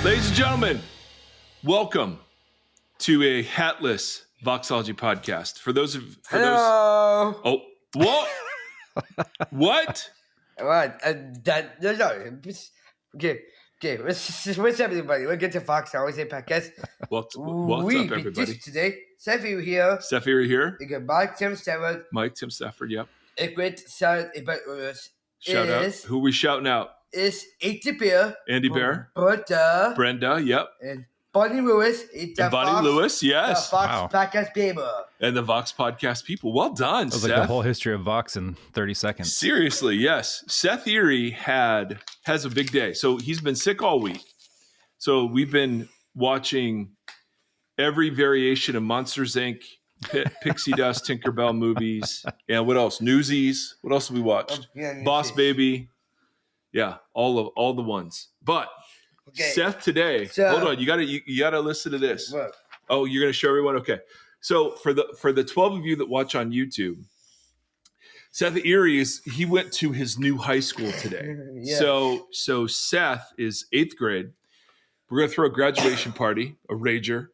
Ladies and gentlemen, welcome to a hatless Voxology podcast. Hello. Oh, what? What? What? No. Okay. What's up, everybody? We'll get to Voxology podcast. What's up, everybody? Just today, Steffi here. Steffi here. You got Mike, Tim Stafford. Mike, Tim Stafford, yep. A great sound about us. Shout out. Who are we shouting out? Is Andy Bear. Andy Bear. Brenda, yep. And Bonnie Lewis. And Bonnie Lewis, yes. The Vox podcast people. And the Vox podcast people. Well done, That was Seth. like the whole history of Vox in 30 seconds. Seriously, yes. Seth Erre has a big day. So he's been sick all week. So we've been watching every variation of Monsters, Inc., Pixie Dust, Tinkerbell movies. And what else? Newsies. What else have we watched? Boss Baby. Yeah, all the ones. But Seth today, hold on, you gotta listen to this. What? Oh, you're gonna show everyone? Okay. So for the 12 of you that watch on YouTube, Seth Erre he went to his new high school today. Yeah. So Seth is 8th grade. We're gonna throw a graduation party, a rager.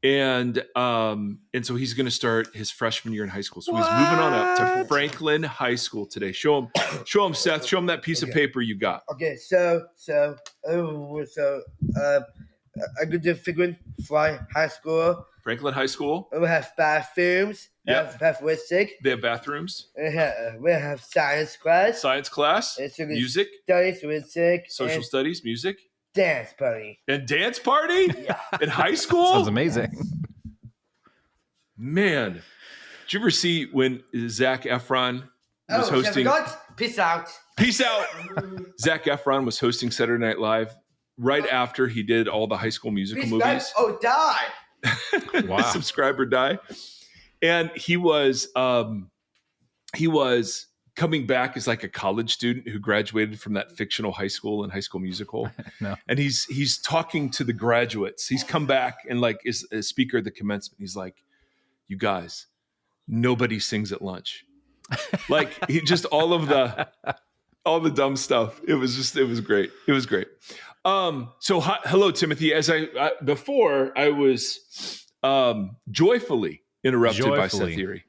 And so he's going to start his freshman year in high school. So he's moving on up to Franklin High School today. Show him, Seth. Show him that piece of paper you got. Okay, so I'm going to figure Fly High School. Franklin High School. We have bathrooms. Yep. Have music. They have bathrooms. We have science class. Science class. Music. Studies, music. Social studies, music. Dance party. And dance party? Yeah. In high school? Sounds amazing. Man, did you ever see when Zac Efron was hosting? Peace out. Peace out. Zac Efron was hosting Saturday Night Live right after he did all the High School Musical movies. Die. Wow. Subscribe or die. And he was coming back as like a college student who graduated from that fictional high school and High School Musical. No. And he's talking to the graduates. He's come back and like is a speaker at the commencement. He's like, you guys, nobody sings at lunch. Like he just all the dumb stuff. It was great. It was great. So hello, Timothy. As before I was joyfully interrupted by Seth Erre.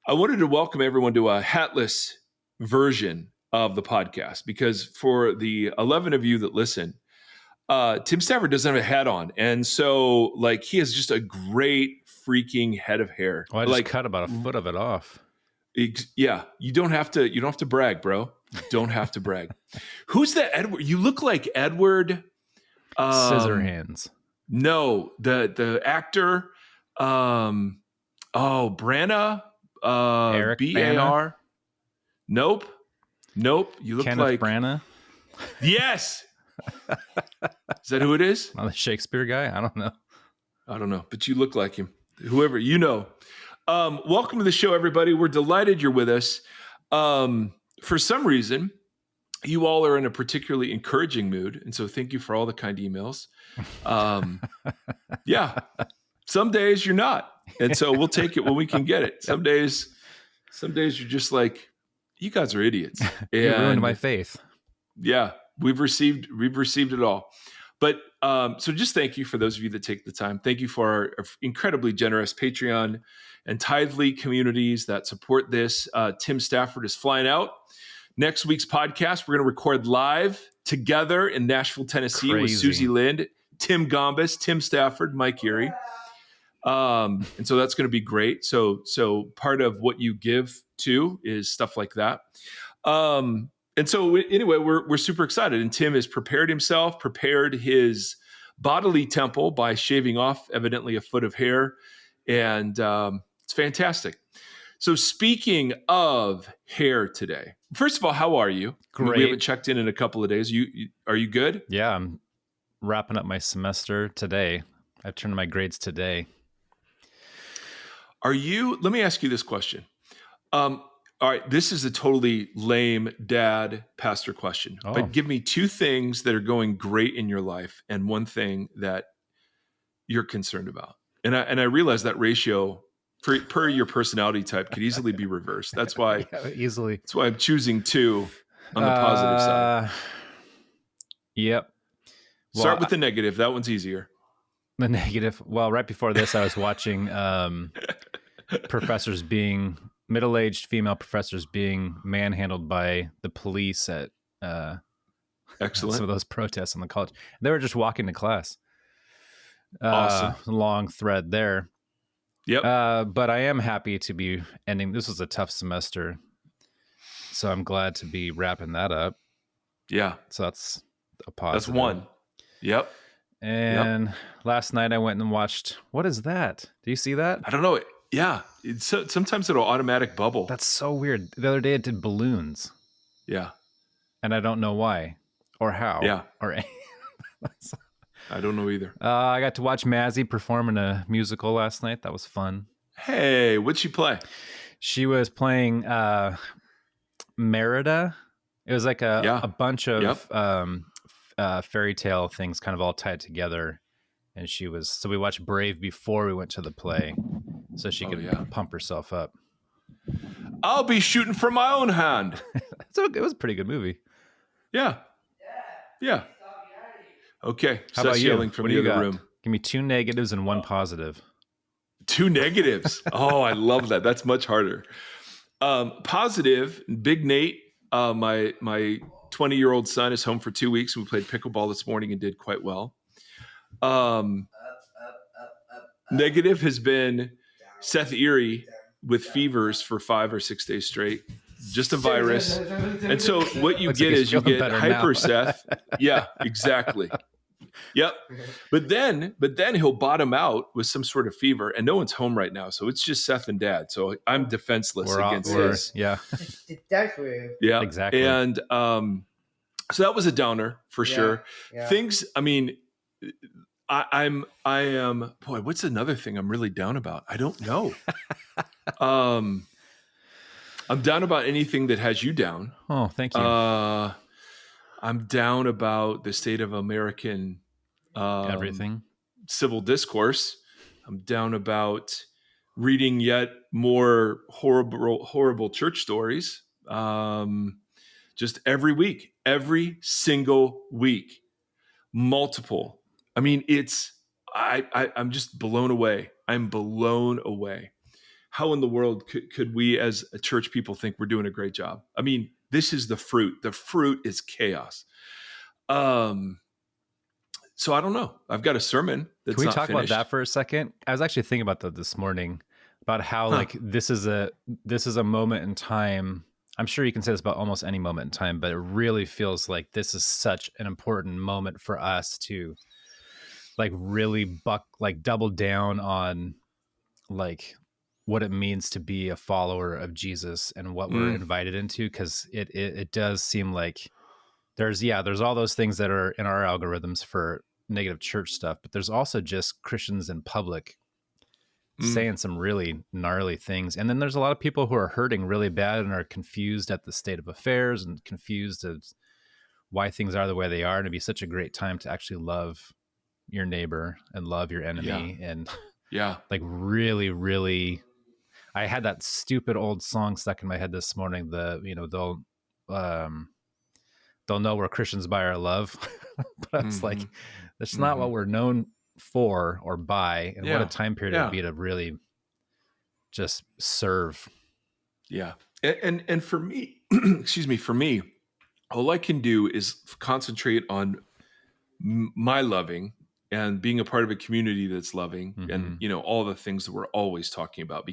I wanted to welcome everyone to a hatless version of the podcast because for the 11 of you that listen, Tim Stafford doesn't have a hat on. And so like he has just a great freaking head of hair. Well, I just cut about a foot of it off. Yeah. You don't have to brag, bro. You don't have to brag. Who's that Edward? You look like Edward. Scissorhands. No, the actor. Branagh. Eric B-A-R. Nope. You look Kenneth like Branagh. Yes. Is that who it is? Not the Shakespeare guy. I don't know. But you look like him. Whoever you know. Welcome to the show, everybody. We're delighted you're with us. For some reason, you all are in a particularly encouraging mood, and so thank you for all the kind emails. Yeah. Some days you're not. And so we'll take it when we can get it. Some days you're just like, you guys are idiots. You ruined my faith. Yeah, we've received it all. But so just thank you for those of you that take the time. Thank you for our incredibly generous Patreon and Tithely communities that support this. Tim Stafford is flying out. Next week's podcast, we're going to record live together in Nashville, Tennessee with Susie Lind, Tim Gombis, Tim Stafford, Mike Erre. And so that's going to be great. So part of what you give to is stuff like that. And so anyway, we're super excited. And Tim has prepared his bodily temple by shaving off evidently a foot of hair. And it's fantastic. So speaking of hair today, first of all, how are you? Great. We haven't checked in a couple of days. Are you good? Yeah, I'm wrapping up my semester today. I turned in my grades today. Let me ask you this question. All right, this is a totally lame dad pastor question, but give me 2 things that are going great in your life and 1 thing that you're concerned about. And I realize that ratio per your personality type could easily be reversed. That's why easily. That's why I'm choosing 2 on the positive side. Yep. Start with the negative. That one's easier. The negative. Well, right before this, I was watching middle-aged female professors being manhandled by the police at Excellent. some of those protests in the college. They were just walking to class. Awesome. Long thread there. Yep. But I am happy to be ending. This was a tough semester, so I'm glad to be wrapping that up. Yeah. So that's a positive. That's one. Yep. And last night I went and watched. What is that? Do you see that? I don't know. Yeah. Sometimes it'll automatic bubble. That's so weird. The other day it did balloons. Yeah. And I don't know why or how. Yeah. Or I don't know either. I got to watch Mazzy perform in a musical last night. That was fun. Hey, what'd she play? She was playing Merida. It was like a bunch of fairy tale things kind of all tied together. And so we watched Brave before we went to the play so she could pump herself up. I'll be shooting from my own hand. So it was a pretty good movie. Yeah. Okay. How about you? Yelling from What do the you other got? room. Give me 2 negatives and 1 positive. 2 negatives. Oh, I love that. That's much harder. Positive, Big Nate, my 20-year-old son is home for 2 weeks. We played pickleball this morning and did quite well. Negative has been Seth Erre with fevers for 5 or 6 days straight. Just a virus. And so what you get is you get hyper Seth. Yeah, exactly. Yep. But then he'll bottom out with some sort of fever, and no one's home right now. So it's just Seth and Dad. So I'm defenseless against this. Yeah. That's weird. Yeah. Exactly. And so that was a downer for sure. Yeah. Things, I mean, I am, boy, what's another thing I'm really down about? I don't know. I'm down about anything that has you down. Oh, thank you. I'm down about the state of American Everything. Civil discourse. I'm down about reading yet more horrible church stories. Just every single week, multiple. I mean, I'm just blown away. I'm blown away. How in the world could we as a church people think we're doing a great job? I mean, this is the fruit. The fruit is chaos. So I don't know. I've got a sermon that's Can we not talk finished. about that for a second? I was actually thinking about that this morning, about how like this is a moment in time. I'm sure you can say this about almost any moment in time, but it really feels like this is such an important moment for us to like really double down on like what it means to be a follower of Jesus and what we're invited into. Cause it does seem like there's all those things that are in our algorithms for negative church stuff, but there's also just Christians in public saying some really gnarly things. And then there's a lot of people who are hurting really bad and are confused at the state of affairs and confused as why things are the way they are. And it'd be such a great time to actually love your neighbor and love your enemy. And like really, really, I had that stupid old song stuck in my head this morning. They'll know we're Christians by our love. But I was like, that's not what we're known for or by. And what a time period it would be to really just serve. Yeah. And for me, for me, all I can do is concentrate on my loving and being a part of a community that's loving and, all the things that we're always talking about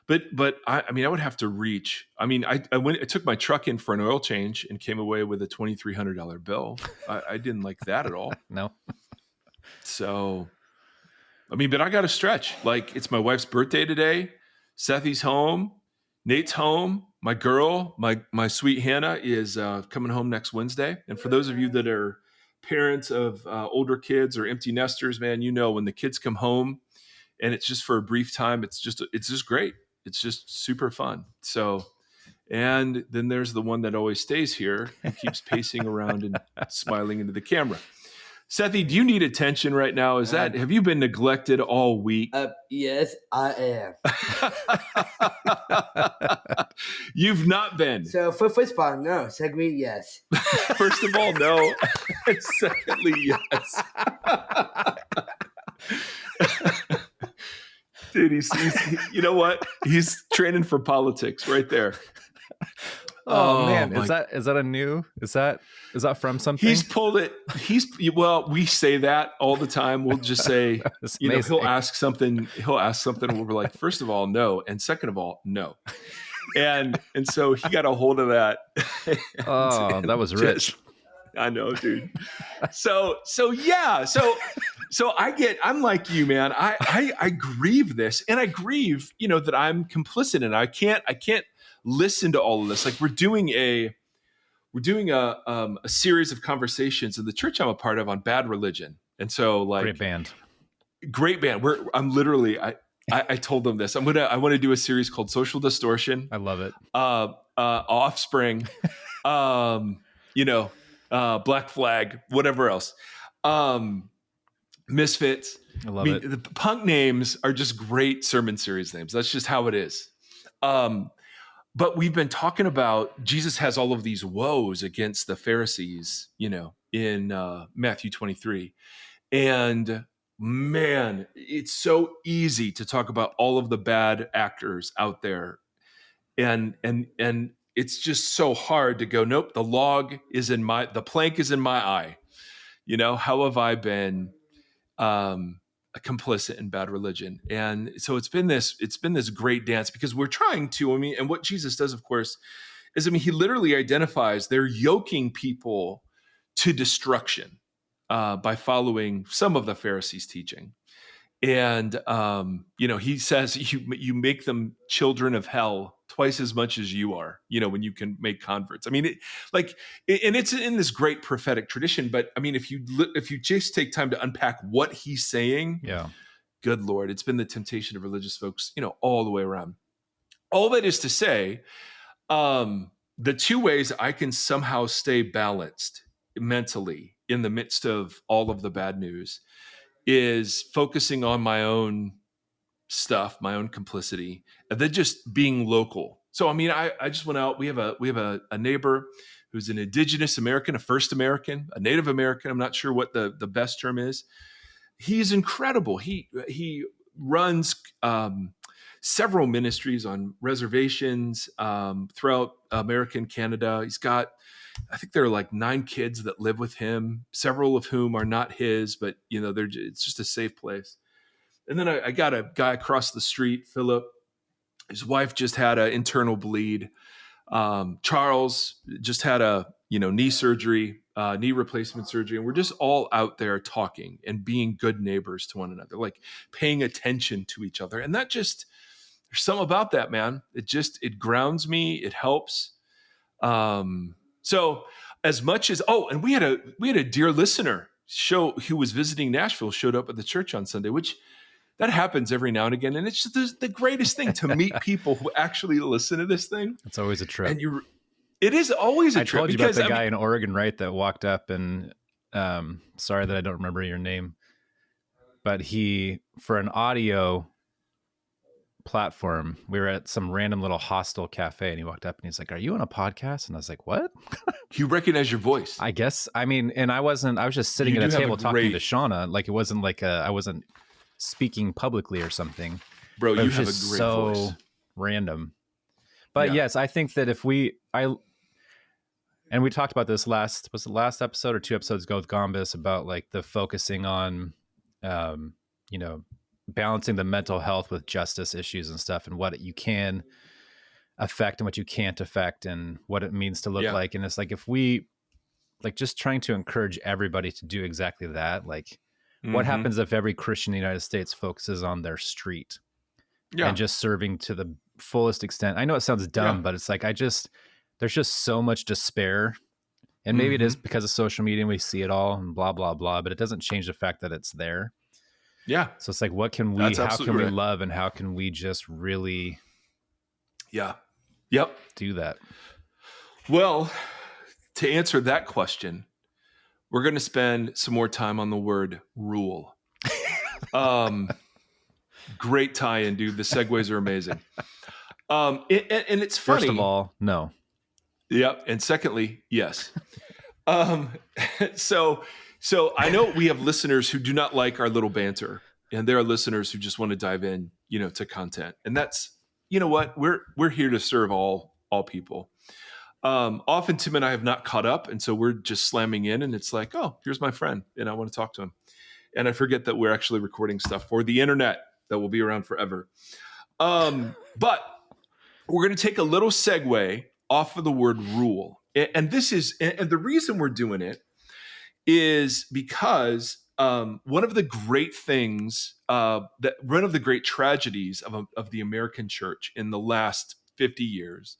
but I mean, I would have to reach. I mean, I took my truck in for an oil change and came away with a $2,300 bill. I didn't like that at all. No. So, I mean, but I got to stretch. Like, it's my wife's birthday today. Sethy's home. Nate's home. My girl, my sweet Hannah is coming home next Wednesday. And for those of you that are parents of older kids or empty nesters, man, when the kids come home and it's just for a brief time, it's just great. It's just super fun. So, and then there's the one that always stays here and keeps pacing around and smiling into the camera. Sethy, do you need attention right now? Have you been neglected all week? Yes, I am. You've not been. So first of all, no. Secondly, yes. First of all, no. And secondly, yes. Dude, you know what? He's training for politics right there. Oh man, is that a new? Is that from something? He's pulled it. Well, we say that all the time. We'll just say, he'll ask something, and we're like, first of all, no, and second of all, no. And so he got a hold of that. And that was rich. I know, dude. So yeah. So I'm like you, man. I grieve this, and I grieve, that I'm complicit in it. I can't listen to all of this. Like we're doing a series of conversations in the church I'm a part of on bad religion. And so like great band. I'm literally, I told them this. I want to do a series called Social Distortion. I love it. Offspring, Black Flag, whatever else. Misfits. I love it. The punk names are just great sermon series names. That's just how it is. But we've been talking about Jesus has all of these woes against the Pharisees, in Matthew 23. And man, it's so easy to talk about all of the bad actors out there. And it's just so hard to go, nope, the plank is in my eye. How have I been complicit in bad religion? And so it's been this great dance, because we're trying to, and what Jesus does, of course, is, he literally identifies they're yoking people to destruction by following some of the Pharisees' teaching. And, he says you make them children of hell twice as much as you are, when you can make converts. And it's in this great prophetic tradition. But if you just take time to unpack what he's saying, good Lord, it's been the temptation of religious folks, all the way around. All that is to say, the two ways I can somehow stay balanced mentally in the midst of all of the bad news is focusing on my own stuff, my own complicity, and then just being local. So, I just went out. We have a neighbor who's an indigenous American, a first American, a Native American. I'm not sure what the best term is. He's incredible. He runs several ministries on reservations throughout America and Canada. He's got, I think there are like 9 kids that live with him, several of whom are not his, but it's just a safe place. And then I got a guy across the street, Philip. His wife just had an internal bleed. Charles just had a knee surgery, knee replacement surgery, and we're just all out there talking and being good neighbors to one another, like paying attention to each other. And that just, there's something about that, man. It grounds me. It helps. So as much as, and we had a dear listener who was visiting Nashville, showed up at the church on Sunday, which that happens every now and again. And it's just the greatest thing to meet people who actually listen to this thing. It's always a trip. And it is always a trip. I told you about the guy in Oregon, right? That walked up and, sorry that I don't remember your name, but for an audio platform, we were at some random little hostel cafe, and he walked up and he's like, "Are you on a podcast?" And I was like, "What?" You recognize your voice, I guess. And I was just sitting at a table talking to Shauna. Like, it wasn't like I wasn't speaking publicly or something. Bro, you have a great voice. Random. But yes, I think that and we talked about this last episode or 2 episodes ago with Gombis about like the focusing on, balancing the mental health with justice issues and stuff, and what you can affect and what you can't affect, and what it means to look like. And it's like, if we like just trying to encourage everybody to do exactly that, like what happens if every Christian in the United States focuses on their street and just serving to the fullest extent? I know it sounds dumb, but it's like, there's just so much despair, and maybe it is because of social media and we see it all and blah, blah, blah, but it doesn't change the fact that it's there. Yeah. So it's like, how can we love, and how can we just really do that? Well, to answer that question, we're going to spend some more time on the word rule. Great tie-in, dude. The segues are amazing. And it's funny. First of all, no. Yep. And secondly, yes. Um, so I know we have listeners who do not like our little banter, and there are listeners who just want to dive in, to content. And that's, you know what, we're here to serve all people. Often Tim and I have not caught up, and so we're just slamming in, and it's like, oh, here's my friend, and I want to talk to him. And I forget that we're actually recording stuff for the internet that will be around forever. But we're going to take a little segue off of the word rule. And the reason we're doing it is because one of the great things, one of the great tragedies of the American church in the last 50 years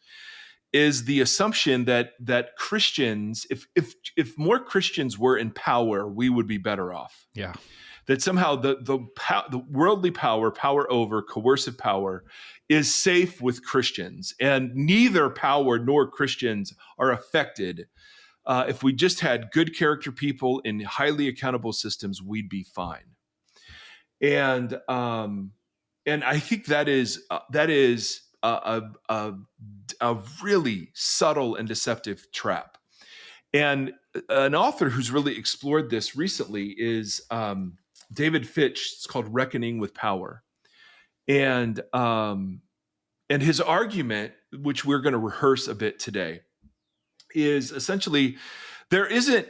is the assumption that Christians, if more Christians were in power, we would be better off. Yeah. That somehow the worldly power over coercive power, is safe with Christians, and neither power nor Christians are affected. If we just had good character people in highly accountable systems, we'd be fine. And I think that is a really subtle and deceptive trap. And an author who's really explored this recently is David Fitch. It's called Reckoning with Power. And his argument, which we're going to rehearse a bit today, is essentially there isn't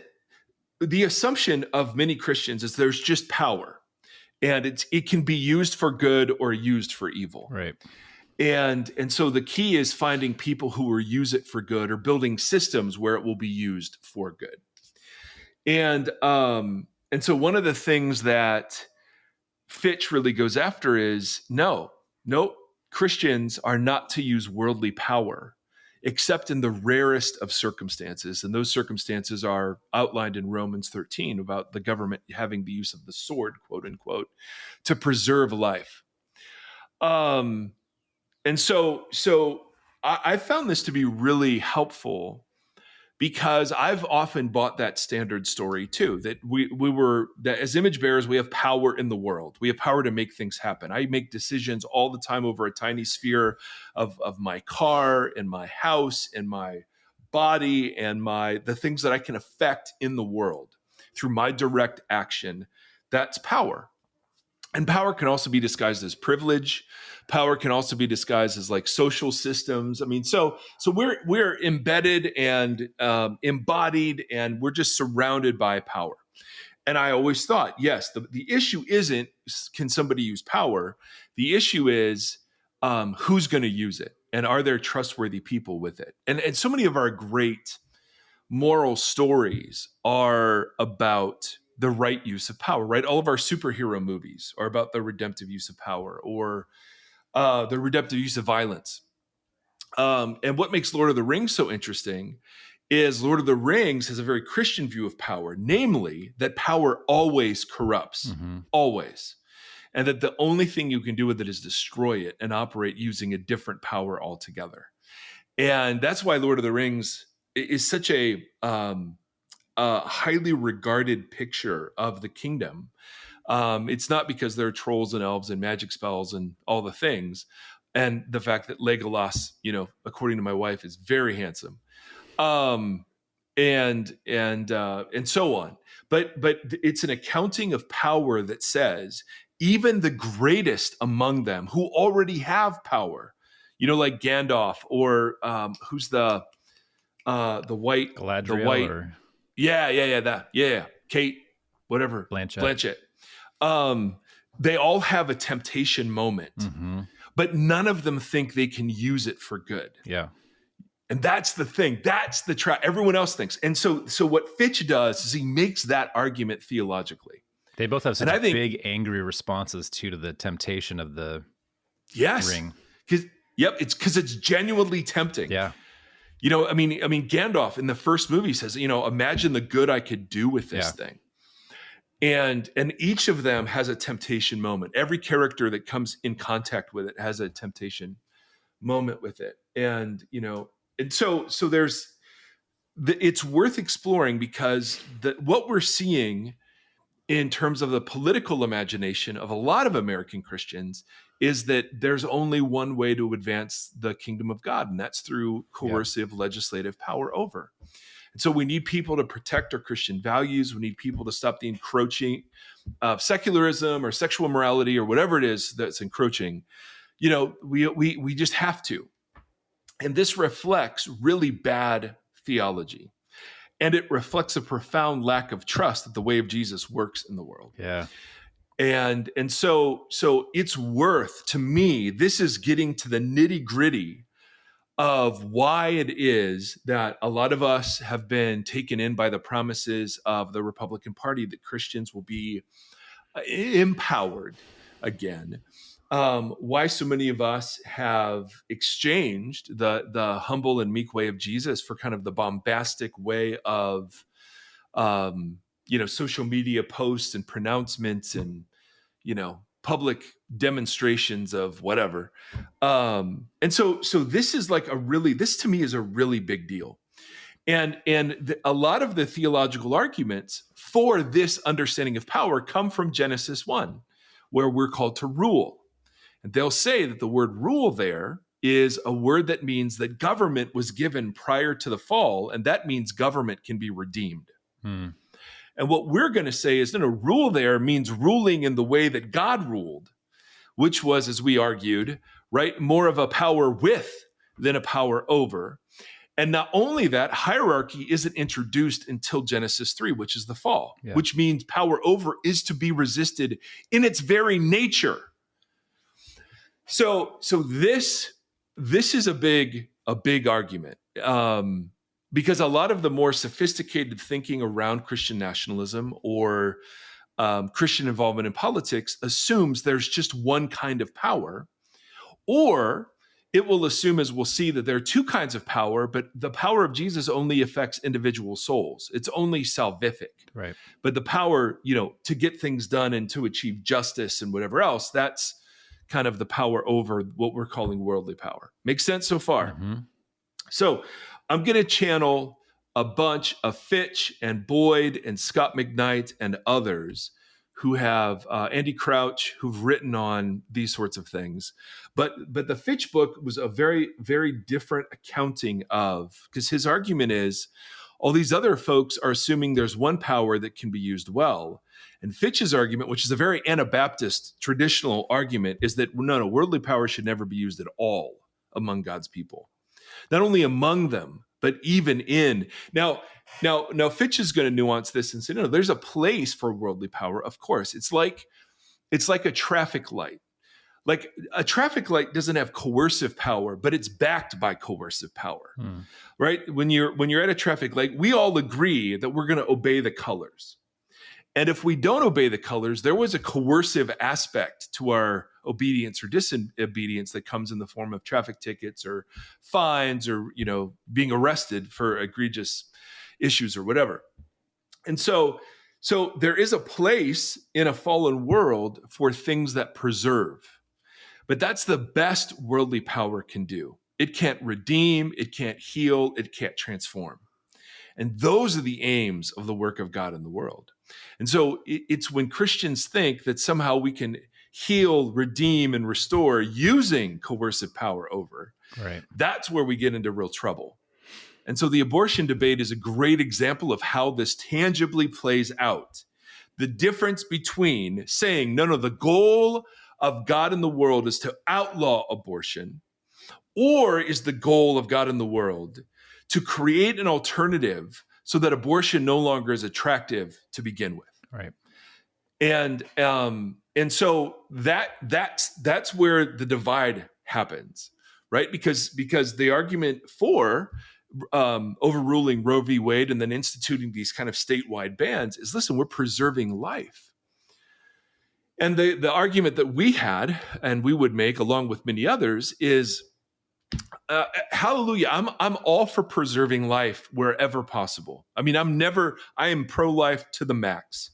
the assumption of many Christians is there's just power, and it can be used for good or used for evil. Right. And so the key is finding people who will use it for good, or building systems where it will be used for good. And so one of the things that Fitch really goes after is no, Christians are not to use worldly power except in the rarest of circumstances. And those circumstances are outlined in Romans 13 about the government having the use of the sword, quote unquote, to preserve life. And so I found this to be really helpful, because I've often bought that standard story too, that that as image bearers, we have power in the world. We have power to make things happen. I make decisions all the time over a tiny sphere of my car and my house and my body and the things that I can affect in the world through my direct action. That's power. And power can also be disguised as privilege. Power can also be disguised as like social systems. I mean, so we're embedded and embodied, and we're just surrounded by power. And I always thought, yes, the issue isn't can somebody use power. The issue is who's going to use it, and are there trustworthy people with it? And so many of our great moral stories are about the right use of power, right? All of our superhero movies are about the redemptive use of power, or the redemptive use of violence. And what makes Lord of the Rings so interesting is Lord of the Rings has a very Christian view of power, namely that power always corrupts, always. And that the only thing you can do with it is destroy it and operate using a different power altogether. And that's why Lord of the Rings is such a highly regarded picture of the kingdom. It's not because there are trolls and elves and magic spells and all the things, and the fact that Legolas, according to my wife, is very handsome, and so on. But it's an accounting of power that says even the greatest among them who already have power, like Gandalf, or who's the white Galadriel, the white. or Yeah. Kate, whatever. Blanchett. They all have a temptation moment, but none of them think they can use it for good. Yeah. And that's the thing. That's the trap. Everyone else thinks. And so what Fitch does is he makes that argument theologically. They both have such big, angry responses to the temptation of the ring. It's because it's genuinely tempting. Yeah. I mean, Gandalf in the first movie says, imagine the good I could do with this thing. And each of them has a temptation moment. Every character that comes in contact with it has a temptation moment with it. And, and so it's worth exploring, because what we're seeing in terms of the political imagination of a lot of American Christians is that there's only one way to advance the kingdom of God, and that's through coercive legislative power over. And so we need people to protect our Christian values. We need people to stop the encroaching of secularism or sexual morality or whatever it is that's encroaching. We just have to. And this reflects really bad theology. And it reflects a profound lack of trust that the way of Jesus works in the world. Yeah. And so it's worth, to me, this is getting to the nitty-gritty of why it is that a lot of us have been taken in by the promises of the Republican Party that Christians will be empowered again. Why so many of us have exchanged the humble and meek way of Jesus for kind of the bombastic way of social media posts and pronouncements and public demonstrations of whatever. And so this is like this to me is a really big deal. And a lot of the theological arguments for this understanding of power come from Genesis 1, where we're called to rule. And they'll say that the word rule there is a word that means that government was given prior to the fall, and that means government can be redeemed. And what we're going to say is, no, rule there means ruling in the way that God ruled, which was, as we argued, right, more of a power with than a power over. And not only that, hierarchy isn't introduced until Genesis 3, which is the fall, which means power over is to be resisted in its very nature. So this is a big argument. Because a lot of the more sophisticated thinking around Christian nationalism or Christian involvement in politics assumes there's just one kind of power, or it will assume, as we'll see, that there are two kinds of power, but the power of Jesus only affects individual souls. It's only salvific. Right. But the power, to get things done and to achieve justice and whatever else, that's kind of the power over what we're calling worldly power. Makes sense so far? Mm-hmm. So I'm going to channel a bunch of Fitch and Boyd and Scott McKnight and others who have Andy Crouch, who've written on these sorts of things. But the Fitch book was a very, very different accounting of, because his argument is all these other folks are assuming there's one power that can be used well. And Fitch's argument, which is a very Anabaptist traditional argument, is that no, worldly power should never be used at all among God's people. Not only among them, but even in. Now Fitch is going to nuance this and say, no, there's a place for worldly power. Of course, it's like a traffic light. Like a traffic light doesn't have coercive power, but it's backed by coercive power, right? When you're at a traffic light, we all agree that we're going to obey the colors. And if we don't obey the colors, there was a coercive aspect to our obedience or disobedience that comes in the form of traffic tickets or fines or, being arrested for egregious issues or whatever. And so there is a place in a fallen world for things that preserve. But that's the best worldly power can do. It can't redeem, it can't heal, it can't transform. And those are the aims of the work of God in the world. And so it's when Christians think that somehow we can heal, redeem, and restore using coercive power over, right, that's where we get into real trouble. And so the abortion debate is a great example of how this tangibly plays out. The difference between saying, no, the goal of God in the world is to outlaw abortion, or is the goal of God in the world to create an alternative so that abortion no longer is attractive to begin with. Right. And so that's where the divide happens, right? Because the argument for overruling Roe v. Wade and then instituting these kind of statewide bans is, listen, we're preserving life. And the argument that we had, and we would make along with many others, is hallelujah, I'm all for preserving life wherever possible. I mean, I am pro-life to the max.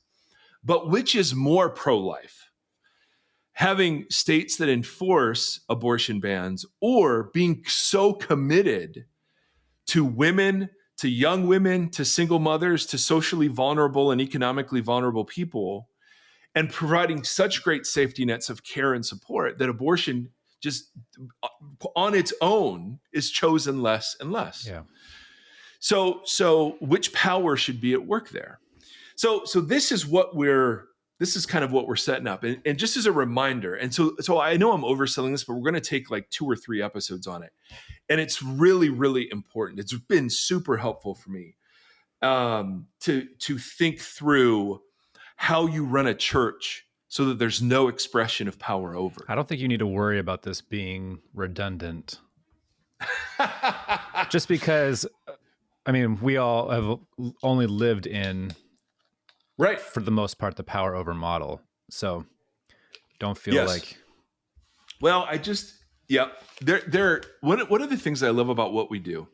But which is more pro-life? Having states that enforce abortion bans, or being so committed to women, to young women, to single mothers, to socially vulnerable and economically vulnerable people, and providing such great safety nets of care and support that abortion just on its own is chosen less and less. Yeah. So which power should be at work there? So this is kind of what we're setting up. And just as a reminder, and so I know I'm overselling this, but we're going to take like 2 or 3 episodes on it. And it's really, really important. It's been super helpful for me to think through how you run a church so that there's no expression of power over. I don't think you need to worry about this being redundant. Just because, I mean, we all have only lived in, right, for the most part, the power over model. So don't feel Yes. like. Well, one of the things I love about what we do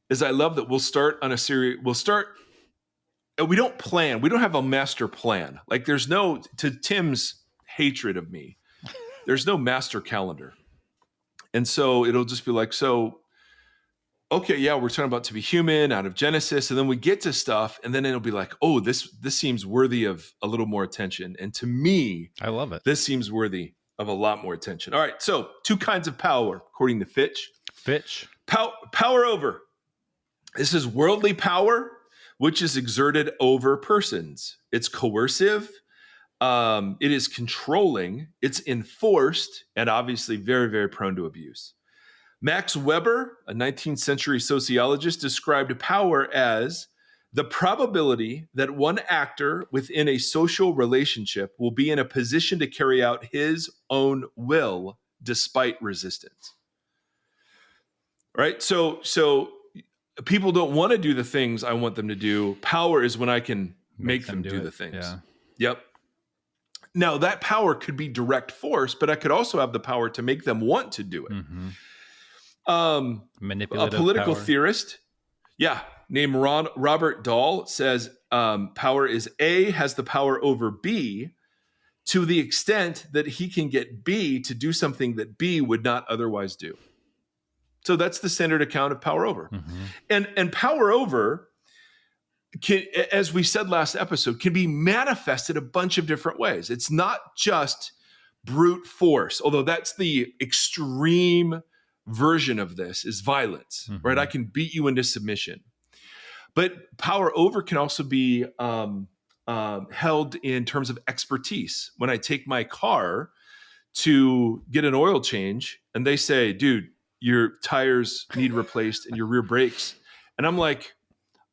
is I love that we'll start on a series. We don't plan. We don't have a master plan. Like there's no, to Tim's hatred of me, there's no master calendar. And so it'll just be like, so, okay, yeah, we're talking about to be human out of Genesis. And then we get to stuff and then it'll be like, oh, this seems worthy of a little more attention. And to me, I love it. this seems worthy of a lot more attention. All right. So 2 kinds of power, according to Fitch. Power over. This is worldly power, which is exerted over persons. It's coercive. It is controlling. It's enforced, and obviously very, very prone to abuse. Max Weber, a 19th century sociologist, described power as the probability that one actor within a social relationship will be in a position to carry out his own will despite resistance. Right? So people don't want to do the things I want them to do. Power is when I can make them do the things. Yeah. Yep. Now, that power could be direct force, but I could also have the power to make them want to do it. Mm-hmm. Manipulative a political power. theorist, named Robert Dahl, says power is A, has the power over B to the extent that he can get B to do something that B would not otherwise do. So that's the standard account of power over. Mm-hmm. And power over, as we said last episode, can be manifested a bunch of different ways. It's not just brute force, although that's the extreme version of this is violence, Mm-hmm. right? I can beat you into submission. But power over can also be held in terms of expertise. When I take my car to get an oil change and they say, dude, your tires need replaced and your rear brakes. And I'm like,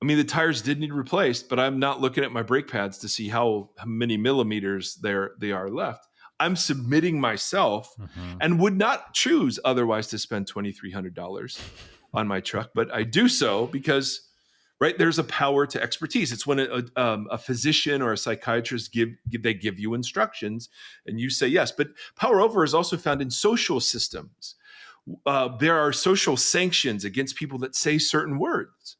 I mean, the tires did need replaced, but I'm not looking at my brake pads to see how many millimeters they are left. I'm submitting myself and would not choose otherwise to spend $2,300 on my truck. But I do so because, right, there's a power to expertise. It's when a physician or a psychiatrist give you instructions and you say yes. But power over is also found in social systems. There are social sanctions against people that say certain words.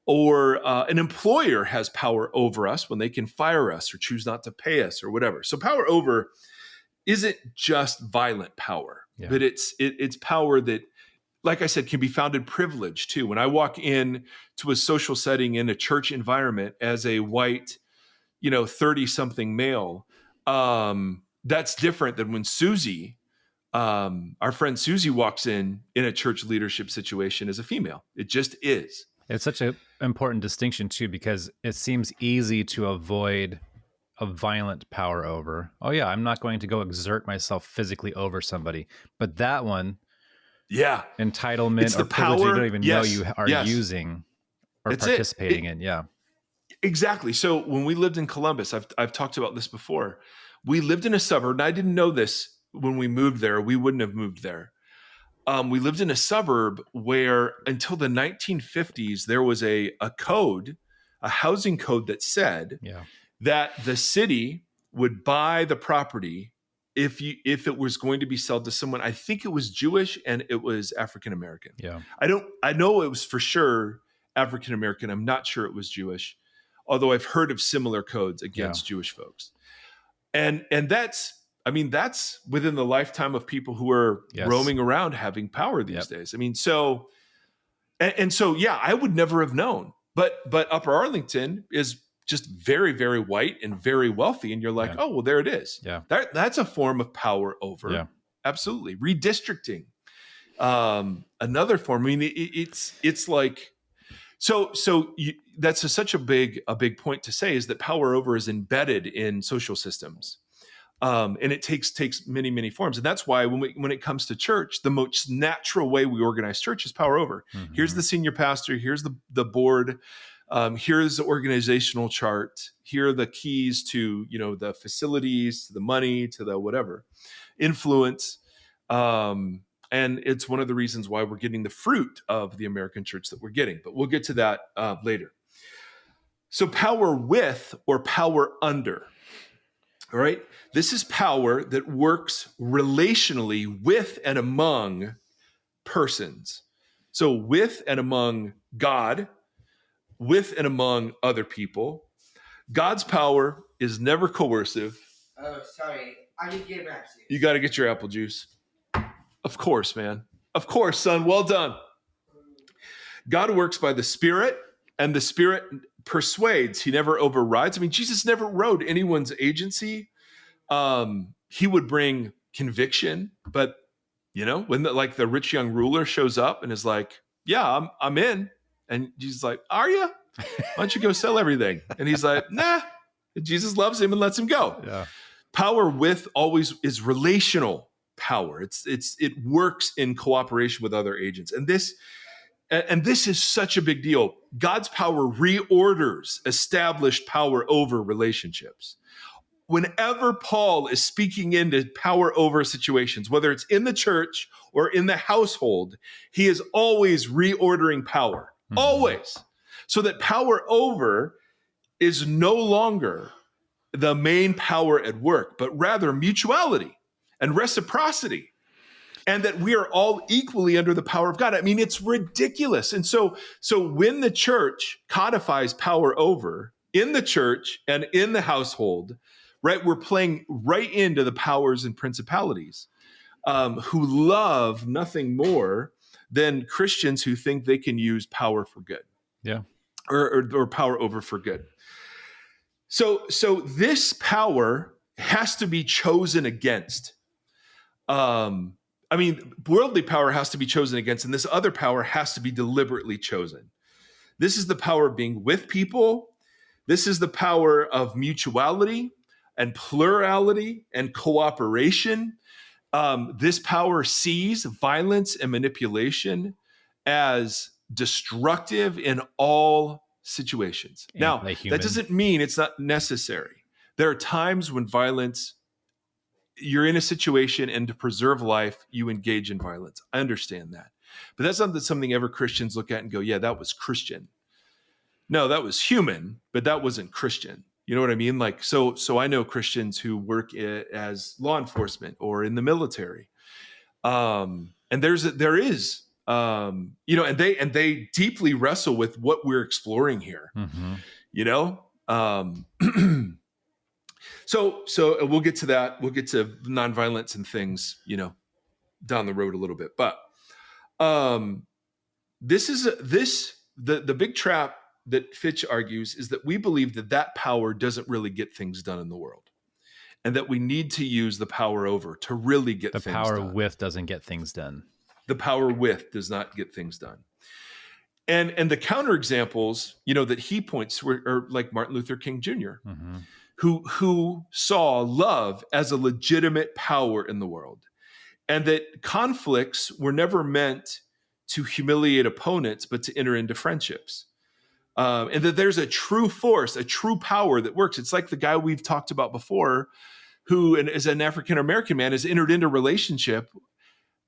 Or an employer has power over us when they can fire us or choose not to pay us or whatever. So power over isn't just violent power, but it's power that, like I said, can be found in privilege too. When I walk in to a social setting in a church environment as a white, 30-something male, that's different than when Susie, our friend Susie, walks in a church leadership situation as a female. It just is. It's such an important distinction too, because it seems easy to avoid a violent power over. Oh yeah, I'm not going to go exert myself physically over somebody. But that one, entitlement it's or the privilege power you don't even know you are using or It's participating in. Yeah. Exactly. So when we lived in Columbus, I've talked about this before. We lived in a suburb, and I didn't know this when we moved there. We wouldn't have moved there. We lived in a suburb where until the 1950s, there was a code, a housing code that said that the city would buy the property if it was going to be sold to someone. I think it was Jewish and it was African American. Yeah. I know it was for sure African American. I'm not sure it was Jewish, although I've heard of similar codes against Jewish folks. And that's within the lifetime of people who are roaming around having power these days. I mean, so I would never have known. But Upper Arlington is just very, very white and very wealthy. And you're like, Yeah. oh, well, there it is. Yeah. That's a form of power over. Yeah. Absolutely. Redistricting. Another form. I mean, it's like, that's such a big point to say, is that power over is embedded in social systems. And it takes many, many forms. And that's why when it comes to church, the most natural way we organize church is power over. Mm-hmm. Here's the senior pastor. Here's the board. Here's the organizational chart. Here are the keys to, the facilities, to the money, to the whatever, influence. And it's one of the reasons why we're getting the fruit of the American church that we're getting. But we'll get to that later. So power with or power under. All right. This is power that works relationally with and among persons. So with and among God, with and among other people. God's power is never coercive. Oh, sorry. I didn't get back to you. You got to get your apple juice. Of course, man. Of course, son. Well done. God works by the Spirit, and the Spirit persuades. He never overrides. I mean, Jesus never rode anyone's agency. He would bring conviction, but when the rich young ruler shows up and is like, "Yeah, I'm in," and Jesus is like, "Are you? Why don't you go sell everything?" And he's like, "Nah." And Jesus loves him and lets him go. Yeah. Power with always is relational power. It works in cooperation with other agents, and this is such a big deal. God's power reorders established power over relationships. Whenever Paul is speaking into power over situations, whether it's in the church or in the household, he is always reordering power, always, so that power over is no longer the main power at work, but rather mutuality and reciprocity, and that we are all equally under the power of God. I mean, it's ridiculous. And so when the church codifies power over in the church and in the household, right, we're playing right into the powers and principalities who love nothing more than Christians who think they can use power for good. Yeah. Or power over for good. So this power has to be chosen against. Worldly power has to be chosen against, and this other power has to be deliberately chosen. This is the power of being with people. This is the power of mutuality and plurality and cooperation. This power sees violence and manipulation as destructive in all situations. Now, that doesn't mean it's not necessary. There are times when you're in a situation, and to preserve life, you engage in violence. I understand that. But that's not something ever Christians look at and go, yeah, that was Christian. No, that was human, but that wasn't Christian. You know what I mean? So I know Christians who work as law enforcement or in the military. And there is, and they deeply wrestle with what we're exploring here, So we'll get to that. We'll get to nonviolence and things, down the road a little bit. But the big trap that Fitch argues is that we believe that power doesn't really get things done in the world, and that we need to use the power over to really get things done. The power with doesn't get things done. The power with does not get things done. And the counterexamples, that he points to are like Martin Luther King Jr., who saw love as a legitimate power in the world, and that conflicts were never meant to humiliate opponents, but to enter into friendships. And that there's a true force, a true power that works. It's like the guy we've talked about before, who as an African-American man has entered into a relationship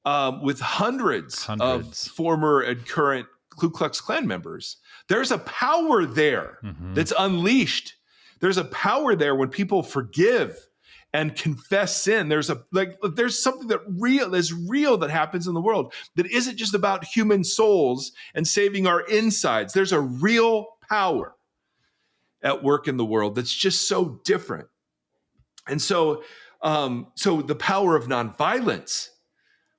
with hundreds of former and current Ku Klux Klan members. There's a power there that's unleashed. There's a power there when people forgive and confess sin. There's something that is real that happens in the world that isn't just about human souls and saving our insides. There's a real power at work in the world that's just so different. And so the power of nonviolence,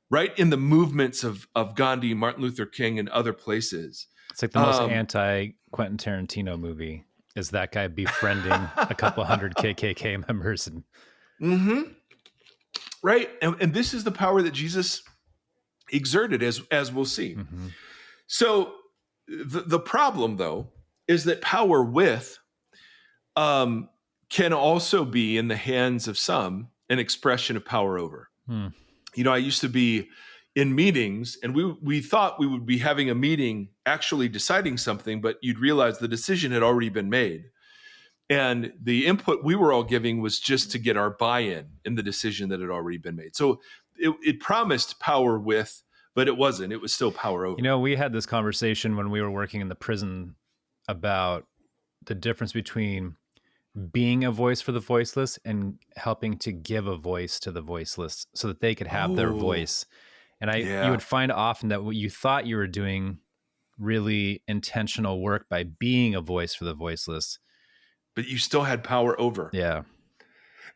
right, in the movements of Gandhi, Martin Luther King, and other places. It's like the most anti-Quentin Tarantino movie is that guy befriending a couple hundred KKK members. And Mm-hmm. Right. And this is the power that Jesus exerted, as we'll see. mm-hmm. So the problem, though, is that power with can also be, in the hands of some, an expression of power over. You know, I used to be in meetings, and we thought we would be having a meeting actually deciding something, but you'd realize the decision had already been made. And the input we were all giving was just to get our buy-in in the decision that had already been made. So it promised power with, but it wasn't. It was still power over. You know, we had this conversation when we were working in the prison about the difference between being a voice for the voiceless and helping to give a voice to the voiceless so that they could have their voice. And you would find often that what you thought you were doing really intentional work by being a voice for the voiceless, but you still had power over. Yeah.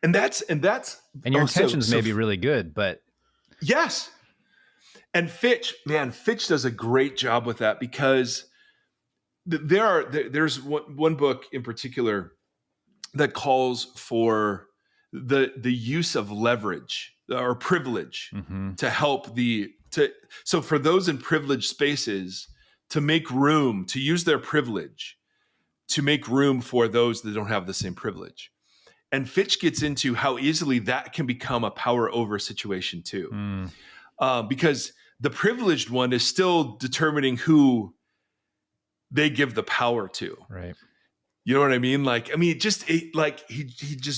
And your intentions may be really good, but yes. And Fitch does a great job with that, because there's one book in particular that calls for the use of leverage or privilege to help so for those in privileged spaces to make room, to use their privilege to make room for those that don't have the same privilege. And Fitch gets into how easily that can become a power over situation too. Because the privileged one is still determining who they give the power to. Right. You know what I mean? He just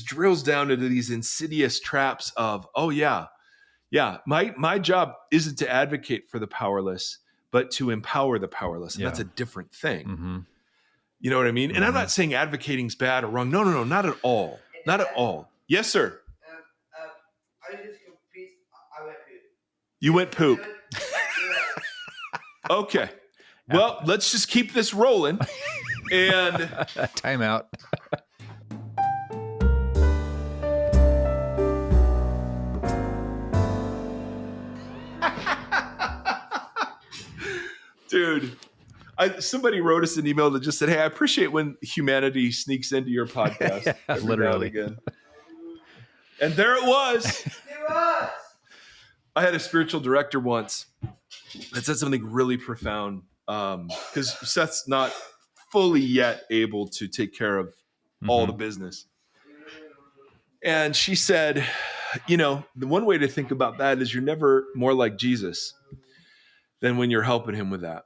drills down into these insidious traps of, my job isn't to advocate for the powerless, but to empower the powerless. And that's a different thing. You know what I mean? And I'm not saying advocating is bad or wrong. No, not at all. Not at all. Yes, sir. I just confused. I went poop. You went poop. Okay. Well, let's just keep this rolling. And time out. Dude, somebody wrote us an email that just said, "Hey, I appreciate when humanity sneaks into your podcast." Yeah, literally. Again. And there it was. It was. I had a spiritual director once that said something really profound, because Seth's not fully yet able to take care of all the business. And she said, the one way to think about that is you're never more like Jesus than when you're helping him with that.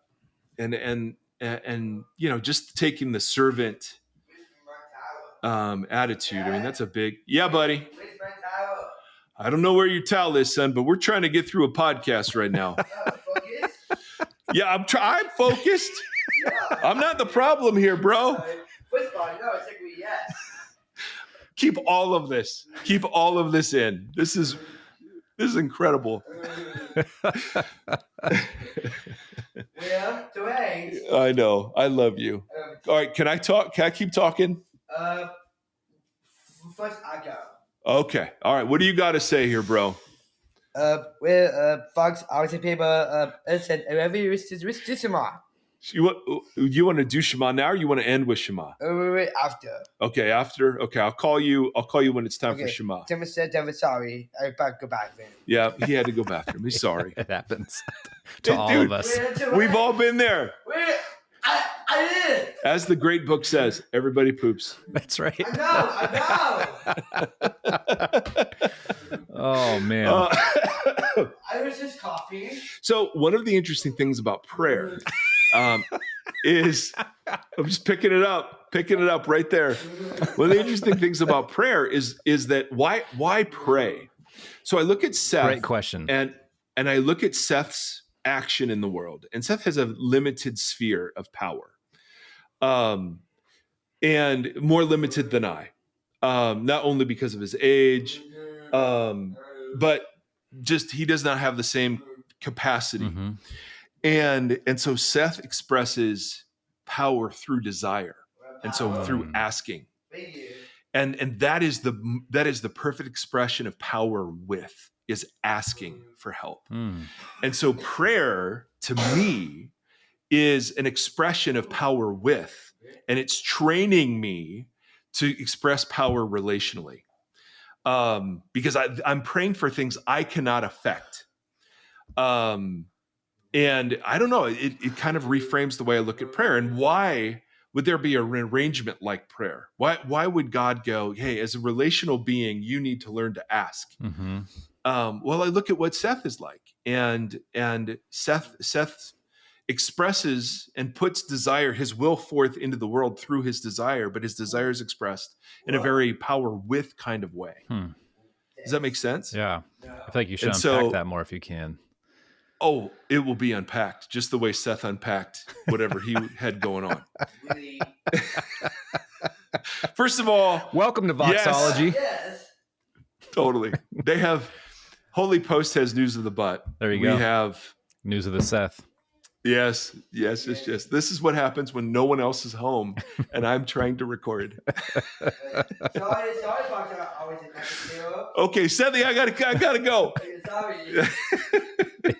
And just taking the servant attitude. I mean, that's a big, yeah, buddy. I don't know where your towel is, son, but we're trying to get through a podcast right now. Yeah, I'm focused. Yeah. I'm not the problem here, bro. Keep all of this. Keep all of this in. This is incredible. I know. I love you. All right, can I talk? Can I keep talking? First I go. Okay. All right. What do you got to say here, bro? Fox, I was a paper, said, whoever you wish to Shema. You want to do Shema now, or you want to end with Shema? Wait, after. Okay, after. Okay, I'll call you when it's time for Shema. Tim said, "I'm sorry. I better go back then." Yeah, he had to go bathroom. He's sorry. It happens to all of us. We've all been there. I did. As the great book says, everybody poops. That's right. I know. Oh, man. I was just copying. So one of the interesting things about prayer is, I'm just picking it up right there. One of the interesting things about prayer is that why pray? So I look at Seth. Great question. And I look at Seth's action in the world, and Seth has a limited sphere of power, and more limited than I, not only because of his age, but just he does not have the same capacity. And so Seth expresses power through desire, and so through asking, and that is the perfect expression of power with, is asking for help. And so prayer to me is an expression of power with, and it's training me to express power relationally. Because I'm praying for things I cannot affect. And I don't know, it kind of reframes the way I look at prayer. And why would there be an arrangement like prayer? Why would God go, hey, as a relational being, you need to learn to ask? Mm-hmm. Well, I look at what Seth is like, and Seth expresses and puts desire, his will forth into the world through his desire, but his desire is expressed in a very power with kind of way. Does that make sense? Yeah. I feel like you should And unpack so- that more if you can. Oh, it will be unpacked just the way Seth unpacked whatever he had going on. First of all, Welcome to Yes. Voxology. Yes. totally. They have Holy Post has news of the butt. There you we go. We have News of the Seth. yes. It's just this is what happens when no one else is home and I'm trying to record. Sorry, Fox. I always did that. Okay, Sethy, I gotta go. Sorry.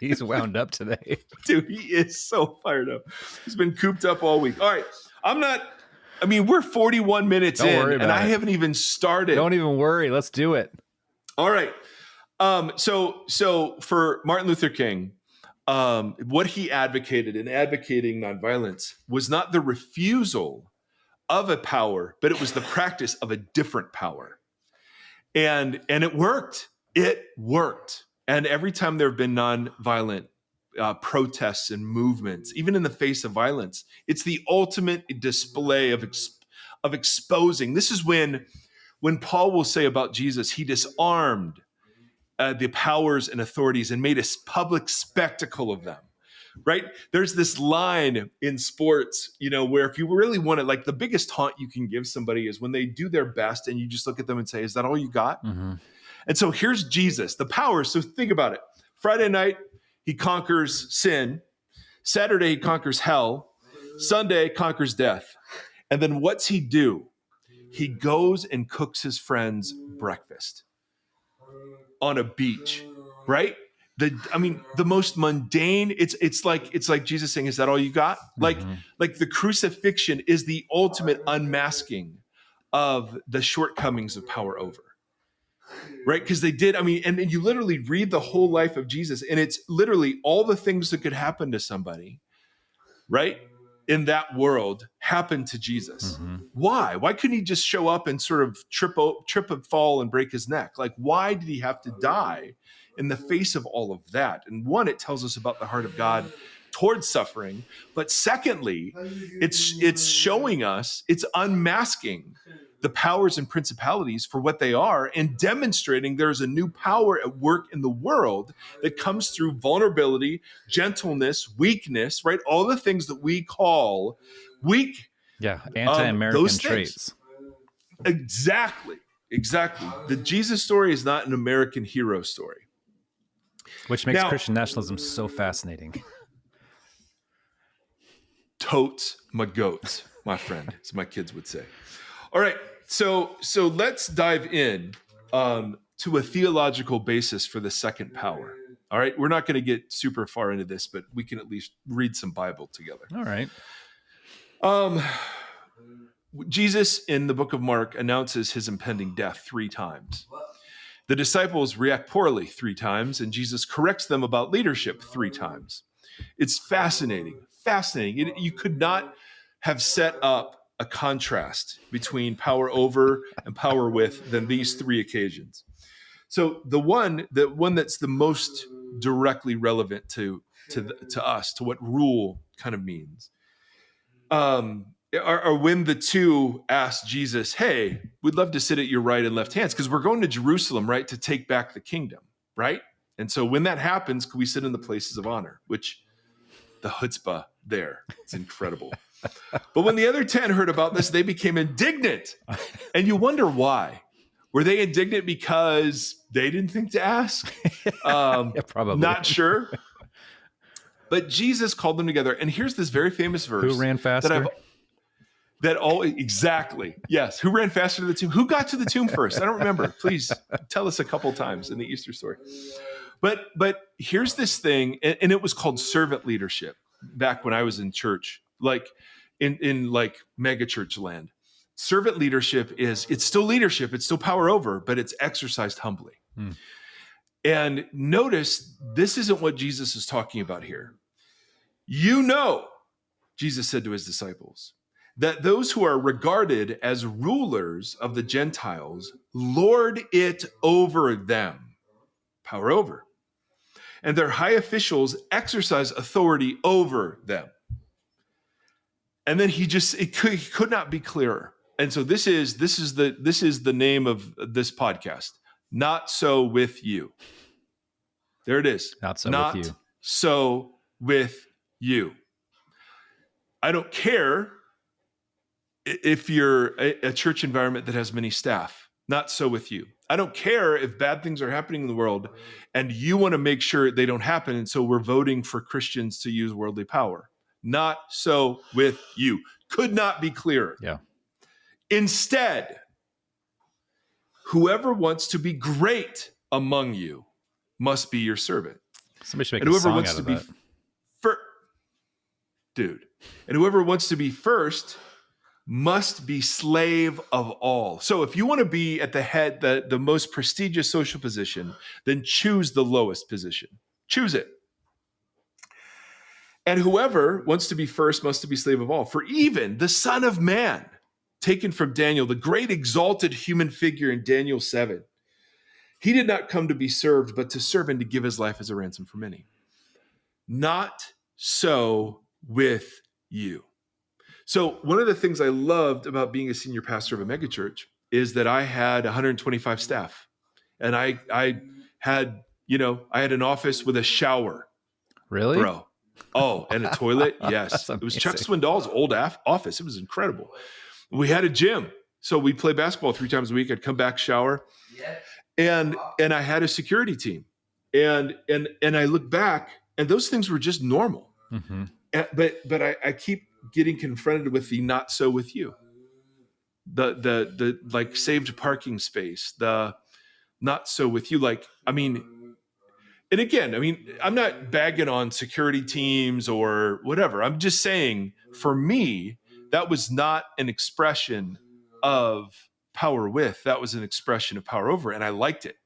He's wound up today. Dude, he is so fired up. He's been cooped up all week. All right. We're 41 minutes Don't in worry and about I it. haven't even started. Don't even worry. Let's do it. All right. So for Martin Luther King, what he advocated in advocating nonviolence was not the refusal of a power, but it was the practice of a different power. And it worked. It worked. And every time there have been nonviolent protests and movements, even in the face of violence, it's the ultimate display of exposing. This is when Paul will say about Jesus, he disarmed the powers and authorities and made a public spectacle of them. Right? There's this line in sports, where if you really want it, like the biggest taunt you can give somebody is when they do their best and you just look at them and say, is that all you got? Mm-hmm. And so here's Jesus, the power. So think about it. Friday night, he conquers sin. Saturday, he conquers hell. Sunday, conquers death. And then what's he do? He goes and cooks his friends breakfast on a beach, right? The most mundane, it's like Jesus saying, is that all you got? Mm-hmm. Like the crucifixion is the ultimate unmasking of the shortcomings of power over. Right? Because they did, and you literally read the whole life of Jesus, and it's literally all the things that could happen to somebody, right? In that world happened to Jesus. Mm-hmm. Why? Why couldn't he just show up and sort of trip and fall and break his neck? Like, why did he have to die in the face of all of that? And one, it tells us about the heart of God towards suffering. But secondly, it's showing us, it's unmasking the powers and principalities for what they are and demonstrating there's a new power at work in the world that comes through vulnerability, gentleness, weakness, right? All the things that we call weak. Yeah, anti-American those traits. Exactly. The Jesus story is not an American hero story. Which makes Now, Christian nationalism so fascinating. Totes my goats, my friend, as my kids would say. All right, so let's dive in to a theological basis for the second power. All right, we're not going to get super far into this, but we can at least read some Bible together. All right. Jesus in the book of Mark announces his impending death 3 times. The disciples react poorly 3 times, and Jesus corrects them about leadership 3 times. It's fascinating. You could not have set up a contrast between power over and power with than these 3 occasions. So the one that's the most directly relevant to us, to what rule kind of means, are when the 2 ask Jesus, hey, we'd love to sit at your right and left hands because we're going to Jerusalem, right, to take back the kingdom, right? And so when that happens, can we sit in the places of honor? Which the chutzpah there, it's incredible. But when the other 10 heard about this, they became indignant. And you wonder why. Were they indignant because they didn't think to ask? Yeah, probably. Not sure. But Jesus called them together. And here's this very famous verse. Who ran faster? Exactly. Yes. Who ran faster to the tomb? Who got to the tomb first? I don't remember. Please tell us a couple times in the Easter story. But here's this thing, and it was called servant leadership. back when I was in church, like in like mega church land. Servant leadership it's still leadership, it's still power over, but it's exercised humbly. Hmm. And notice this isn't what Jesus is talking about here. You know, Jesus said to his disciples, that those who are regarded as rulers of the Gentiles lord it over them, power over, and their high officials exercise authority over them. And then he could not be clearer. And so this is the name of this podcast. Not so with you. There it is. Not so with you. So with you. I don't care if you're a church environment that has many staff. Not so with you. I don't care if bad things are happening in the world and you want to make sure they don't happen. And so we're voting for Christians to use worldly power. Not so with you. Could not be clearer. Yeah. Instead, whoever wants to be great among you must be your servant. Somebody should make And a whoever song wants out to of be that. dude. And whoever wants to be first must be slave of all. So if you want to be at the head, the most prestigious social position, then choose the lowest position. Choose it. And whoever wants to be first must be slave of all. For even the Son of Man, taken from Daniel, the great exalted human figure in Daniel 7, he did not come to be served, but to serve and to give his life as a ransom for many. Not so with you. So one of the things I loved about being a senior pastor of a megachurch is that I had 125 staff, and I had an office with a shower. Really? Bro. Oh, and a toilet. Yes. It was Chuck amazing. Swindoll's old office. It was incredible. We had a gym. So we'd play basketball 3 times a week. I'd come back, shower. And I had a security team. And I look back and those things were just normal. Mm-hmm. But I keep getting confronted with the not so with you. The like saved parking space, the not so with you. And again, I'm not bagging on security teams or whatever. I'm just saying, for me, that was not an expression of power with. That was an expression of power over, and I liked it.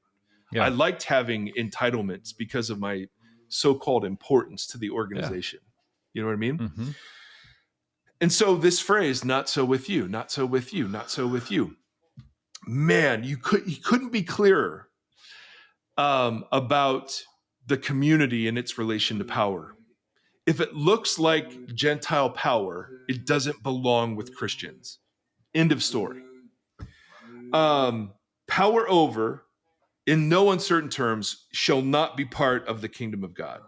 Yeah. I liked having entitlements because of my so-called importance to the organization. Yeah. You know what I mean? Mm-hmm. And so this phrase, not so with you, not so with you, not so with you. Man, you couldn't be clearer about the community and its relation to power. If it looks like Gentile power, it doesn't belong with Christians. End of story. Power over, in no uncertain terms, shall not be part of the kingdom of God.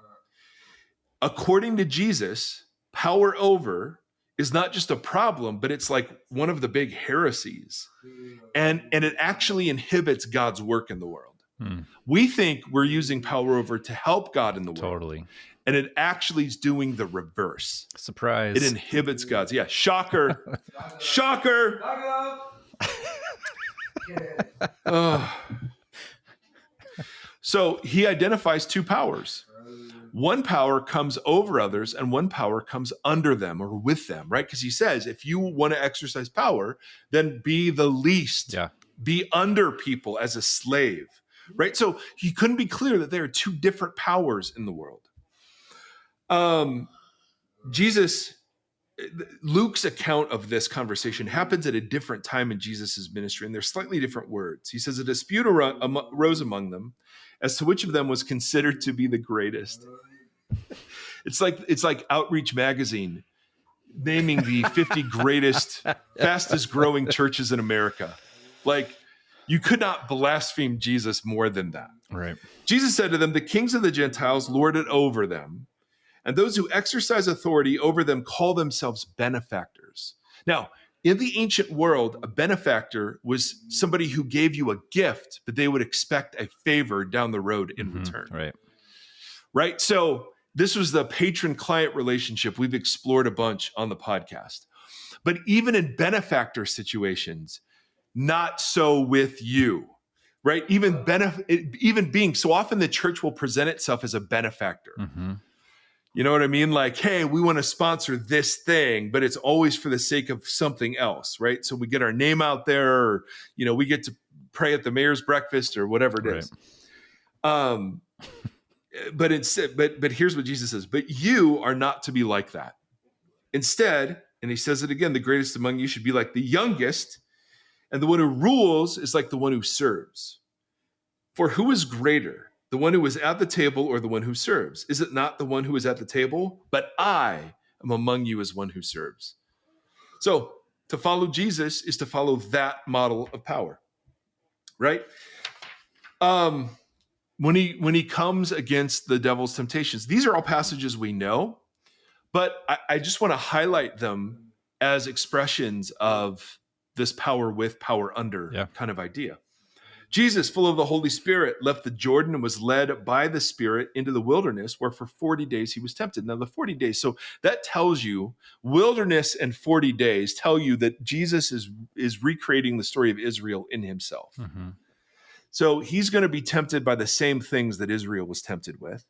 According to Jesus, power over is not just a problem, but it's like one of the big heresies. And it actually inhibits God's work in the world. We think we're using power over to help God in the world. Totally. And it actually is doing the reverse. Surprise. It inhibits God's. Yeah, shocker. Shocker. So he identifies 2 powers. One power comes over others and one power comes under them or with them, right? Because he says, if you want to exercise power, then be the least. Yeah. Be under people as a slave, right? So he couldn't be clear that there are 2 different powers in the world. Luke's account of this conversation happens at a different time in Jesus's ministry, and they're slightly different words. He says a dispute arose among them as to which of them was considered to be the greatest. It's like Outreach Magazine naming the 50 greatest, fastest growing churches in America. Like, you could not blaspheme Jesus more than that. Right. Jesus said to them, the kings of the Gentiles lord it over them, and those who exercise authority over them call themselves benefactors. Now, in the ancient world, a benefactor was somebody who gave you a gift, but they would expect a favor down the road in return. Right? So this was the patron-client relationship we've explored a bunch on the podcast. But even in benefactor situations, not so with you, right? Even being, so often the church will present itself as a benefactor. You know what I mean? Like, hey, we want to sponsor this thing, but it's always for the sake of something else, right? So we get our name out there, or, we get to pray at the mayor's breakfast or whatever it is. Um, but here's what Jesus says, but you are not to be like that. Instead, and he says it again, the greatest among you should be like the youngest, and the one who rules is like the one who serves. For who is greater, the one who is at the table or the one who serves? Is it not the one who is at the table? But I am among you as one who serves. So to follow Jesus is to follow that model of power, right? When he comes against the devil's temptations, these are all passages we know, but I just want to highlight them as expressions of this power with, power under kind of idea. Jesus, full of the Holy Spirit, left the Jordan and was led by the Spirit into the wilderness, where for 40 days he was tempted. Now, the 40 days, so that tells you, wilderness and 40 days tell you that Jesus is recreating the story of Israel in himself. Mm-hmm. So he's going to be tempted by the same things that Israel was tempted with,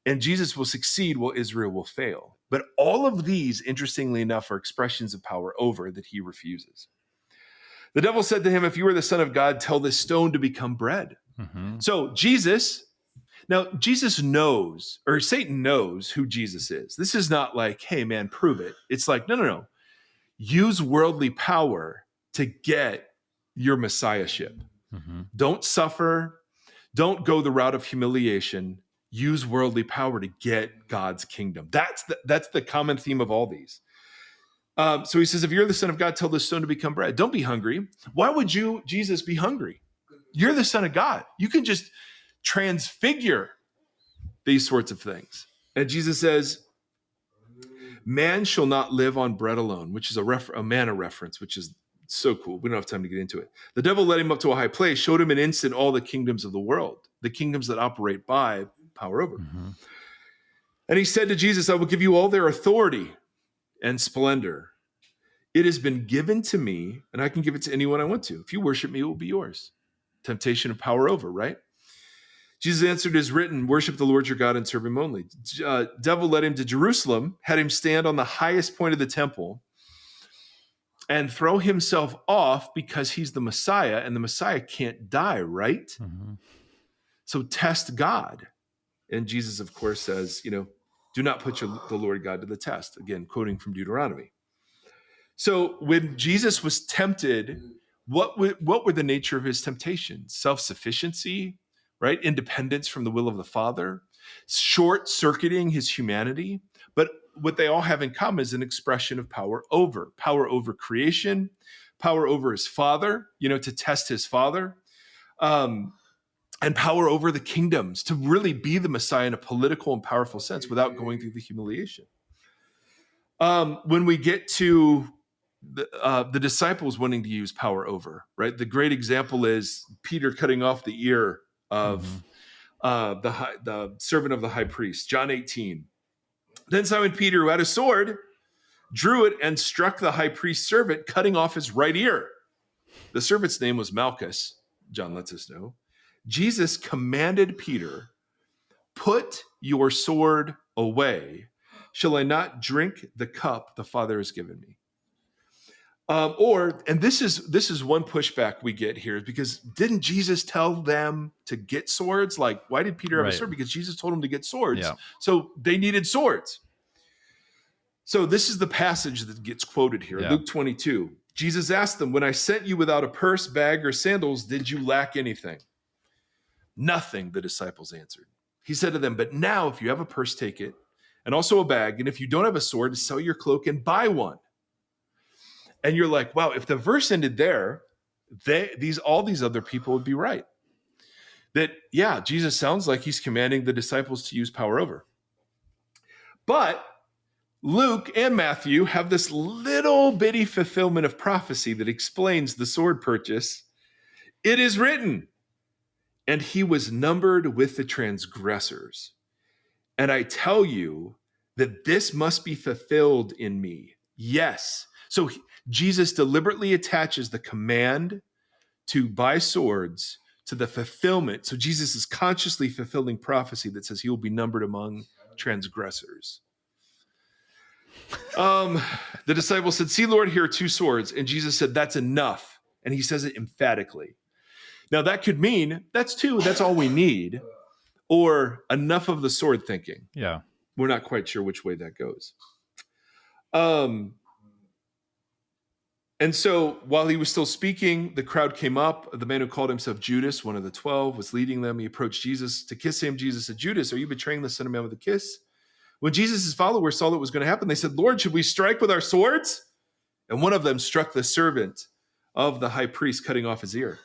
and Jesus will succeed while Israel will fail. But all of these, interestingly enough, are expressions of power over that he refuses. The devil said to him, if you are the Son of God, tell this stone to become bread. Mm-hmm. So Jesus knows, or Satan knows who Jesus is. This is not like, hey, man, prove it. It's like, no. Use worldly power to get your messiahship. Mm-hmm. Don't suffer. Don't go the route of humiliation. Use worldly power to get God's kingdom. That's the common theme of all these. So he says, if you're the Son of God, tell this stone to become bread. Don't be hungry. Why would you, Jesus, be hungry? You're the Son of God. You can just transfigure these sorts of things. And Jesus says, man shall not live on bread alone, which is a manna reference, which is so cool. We don't have time to get into it. The devil led him up to a high place, showed him in an instant all the kingdoms of the world, the kingdoms that operate by power over. Mm-hmm. And he said to Jesus, I will give you all their authority and splendor. It has been given to me, and I can give it to anyone I want to. If you worship me, it will be yours. Temptation of power over, right? Jesus answered, it is written, worship the Lord your God and serve him only. Devil led him to Jerusalem, had him stand on the highest point of the temple and throw himself off because he's the Messiah, and the Messiah can't die, right? Mm-hmm. So test God. And Jesus, of course, says, do not put the Lord God to the test. Again, quoting from Deuteronomy. So when Jesus was tempted, what were the nature of his temptations? Self-sufficiency, right? Independence from the will of the Father, short-circuiting his humanity. But what they all have in common is an expression of power over creation, power over his Father, to test his Father, and power over the kingdoms, to really be the Messiah in a political and powerful sense without going through the humiliation. When we get to the disciples wanting to use power over, right? The great example is Peter cutting off the ear of the servant of the high priest, John 18. Then Simon Peter, who had a sword, drew it and struck the high priest's servant, cutting off his right ear. The servant's name was Malchus, John lets us know. Jesus commanded Peter, put your sword away. Shall I not drink the cup the Father has given me? And this is one pushback we get here, because didn't Jesus tell them to get swords? Like, why did Peter have a sword? Because Jesus told him to get swords. Yeah. So they needed swords. So this is the passage that gets quoted here, Luke 22. Jesus asked them, when I sent you without a purse, bag, or sandals, did you lack anything? Nothing, the disciples answered. He said to them, but now if you have a purse, take it, and also a bag. And if you don't have a sword, sell your cloak and buy one. And you're like, wow, if the verse ended there, all these other people would be right. That, yeah, Jesus sounds like he's commanding the disciples to use power over. But Luke and Matthew have this little bitty fulfillment of prophecy that explains the sword purchase. It is written, and he was numbered with the transgressors. And I tell you that this must be fulfilled in me. Yes. So Jesus deliberately attaches the command to buy swords to the fulfillment. So Jesus is consciously fulfilling prophecy that says he will be numbered among transgressors. The disciples said, "See, Lord, here are 2 swords." And Jesus said, "That's enough." And he says it emphatically. Now, that could mean that's 2, that's all we need, or enough of the sword thinking. Yeah. We're not quite sure which way that goes. And so while he was still speaking, the crowd came up. The man who called himself Judas, one of the 12, was leading them. He approached Jesus to kiss him. Jesus said, "Judas, are you betraying the Son of Man with a kiss?" When Jesus' followers saw what was going to happen, they said, "Lord, should we strike with our swords?" And one of them struck the servant of the high priest, cutting off his ear.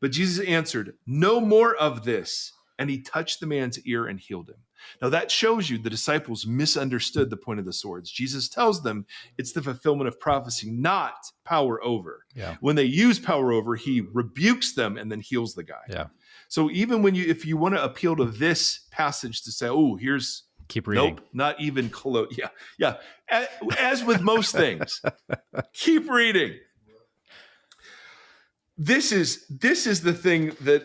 But Jesus answered, "No more of this." And he touched the man's ear and healed him. Now that shows you the disciples misunderstood the point of the swords. Jesus tells them it's the fulfillment of prophecy, not power over. Yeah. When they use power over, he rebukes them and then heals the guy. Yeah. So even if you want to appeal to this passage to say, "Oh, here's," keep reading. Nope, not even close. Yeah. As with most things, keep reading. This is the thing that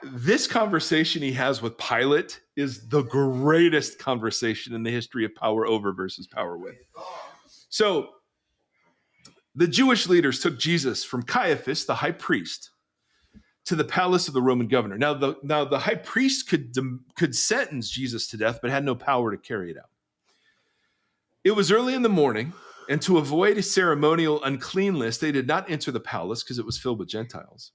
this conversation he has with Pilate is the greatest conversation in the history of power over versus power with. So the Jewish leaders took Jesus from Caiaphas, the high priest, to the palace of the Roman governor. Now the high priest could sentence Jesus to death, but had no power to carry it out. It was early in the morning, and to avoid a ceremonial uncleanness, they did not enter the palace because it was filled with Gentiles,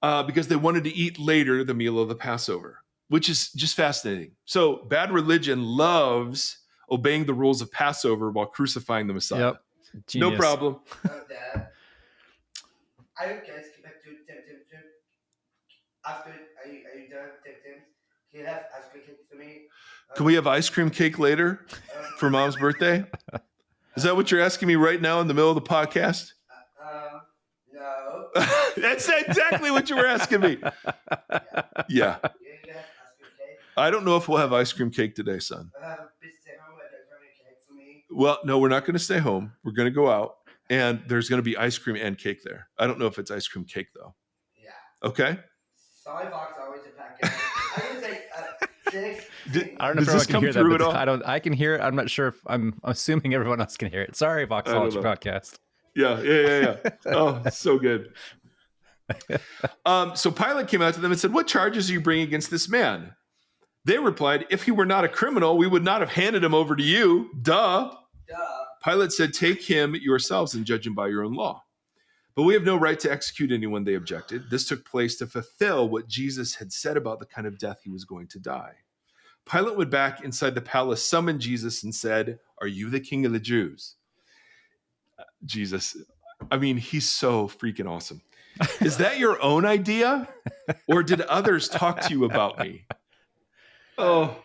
because they wanted to eat later the meal of the Passover, which is just fascinating. So bad religion loves obeying the rules of Passover while crucifying the Messiah. Yep. Genius. No problem. I guess back to Tim. After, are you done, Tim? Can you have ice cream cake for me? Can we have ice cream cake later for Mom's birthday? Is that what you're asking me right now in the middle of the podcast? No. That's exactly what you were asking me. Yeah. I don't know if we'll have ice cream cake today, son. Well, no, we're not going to stay home. We're going to go out, and there's going to be ice cream and cake there. I don't know if it's ice cream cake, though. Yeah. Okay? Sorry, Fox, always a packet. I'm going to say 6. I don't know Does if this everyone can come hear that, through but at all? I can hear it. I'm not sure if I'm assuming everyone else can hear it. Sorry, Voxology podcast. Yeah. Oh, so good. So Pilate came out to them and said, "What charges are you bringing against this man?" They replied, "If he were not a criminal, we would not have handed him over to you." Duh. Pilate said, "Take him yourselves and judge him by your own law." "But we have no right to execute anyone," they objected. This took place to fulfill what Jesus had said about the kind of death he was going to die. Pilate went back inside the palace, summoned Jesus, and said, "Are you the king of the Jews?" Jesus, I mean, he's so freaking awesome. "Is that your own idea? Or did others talk to you about me?" "Oh,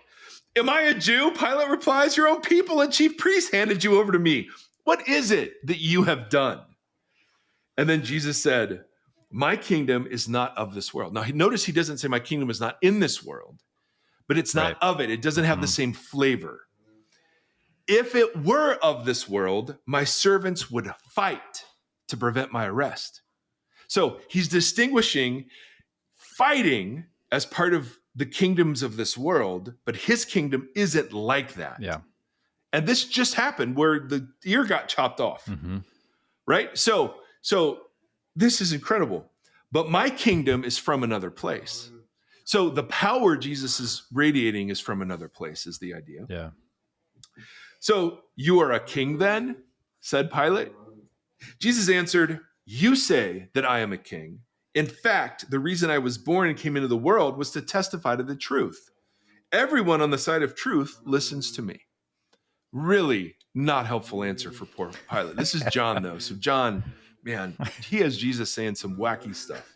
am I a Jew?" Pilate replies. "Your own people and chief priests handed you over to me. What is it that you have done?" And then Jesus said, "My kingdom is not of this world." Now, notice he doesn't say my kingdom is not in this world, but it's not Right. of it. It doesn't have the same flavor. "If it were of this world, my servants would fight to prevent my arrest." So he's distinguishing fighting as part of the kingdoms of this world, but his kingdom isn't like that. Yeah. And this just happened where the ear got chopped off, right? So this is incredible. "But my kingdom is from another place." So the power Jesus is radiating is from another place, is the idea. Yeah. "So you are a king then?" said Pilate. Jesus answered, "You say that I am a king. In fact, the reason I was born and came into the world was to testify to the truth. Everyone on the side of truth listens to me." Really not helpful answer for poor Pilate. This is John, though. So John, man, he has Jesus saying some wacky stuff.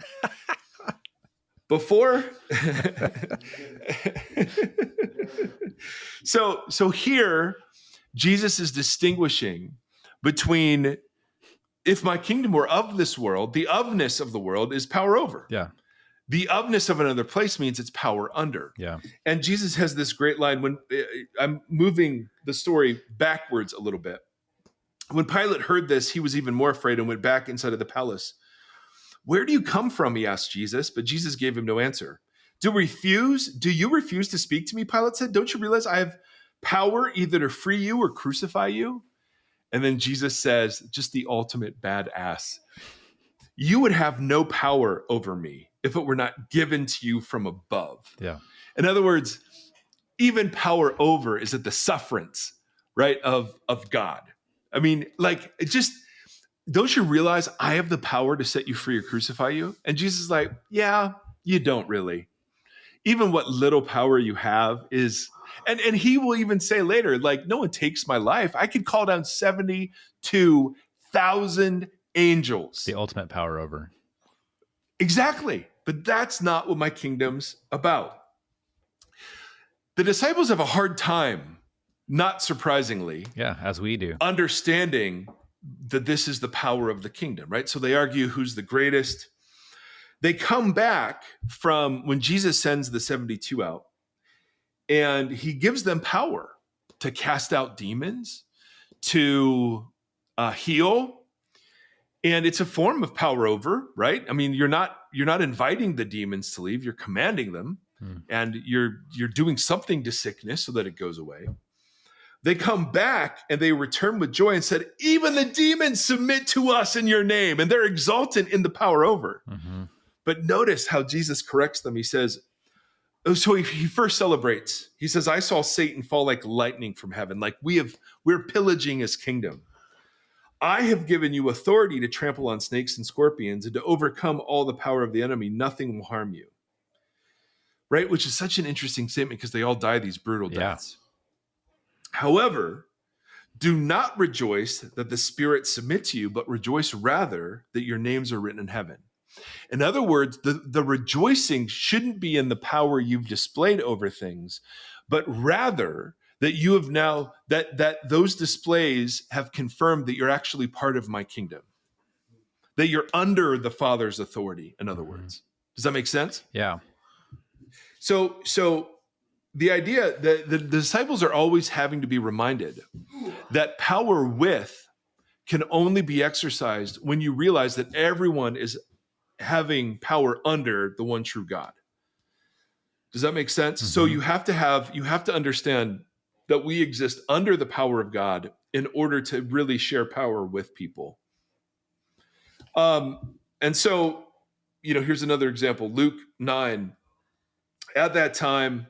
So here, Jesus is distinguishing between, if my kingdom were of this world, the ofness of the world is power over. Yeah. The ofness of another place means it's power under. Yeah. And Jesus has this great line when I'm moving the story backwards a little bit. When Pilate heard this, he was even more afraid and went back inside of the palace. "Where do you come from?" he asked Jesus, but Jesus gave him no answer. Do you refuse to speak to me?" Pilate said. "Don't you realize I have power either to free you or crucify you. And then Jesus says, just the ultimate badass, you would have no power over me if it were not given to you from above. Yeah. In other words, even power over is at the sufferance, right, of God. I mean, like, it just, don't you realize I have the power to set you free or crucify you? And Jesus is like, yeah, you don't really. Even what little power you have is, and he will even say later, like, no one takes my life. I could call down 72,000 angels. The ultimate power over. Exactly. But that's not what my kingdom's about. The disciples have a hard time, not surprisingly, Yeah, as we do. understanding that this is the power of the kingdom, right? So they argue who's the greatest. They come back from when Jesus sends the 72 out, and he gives them power to cast out demons, to heal. And it's a form of power over, right? I mean, you're not inviting the demons to leave, you're commanding them, and you're doing something to sickness so that it goes away. They come back and they return with joy and said, even the demons submit to us in your name, and they're exultant in the power over. But notice how Jesus corrects them. He says, so he first celebrates. He says, I saw Satan fall like lightning from heaven. Like we're pillaging his kingdom. I have given you authority to trample on snakes and scorpions and to overcome all the power of the enemy. Nothing will harm you. Right? Which is such an interesting statement because they all die these brutal deaths. However, do not rejoice that the spirits submit to you, but rejoice rather that your names are written in heaven. In other words, the rejoicing shouldn't be in the power you've displayed over things, but rather that you have now, that those displays have confirmed that you're actually part of my kingdom, that you're under the Father's authority, in other words. Does that make sense? Yeah. So the idea that the disciples are always having to be reminded that power with can only be exercised when you realize that everyone is having power under the one true God. Does that make sense? So you have to understand that we exist under the power of God in order to really share power with people. And so, here's another example. Luke 9. At that time,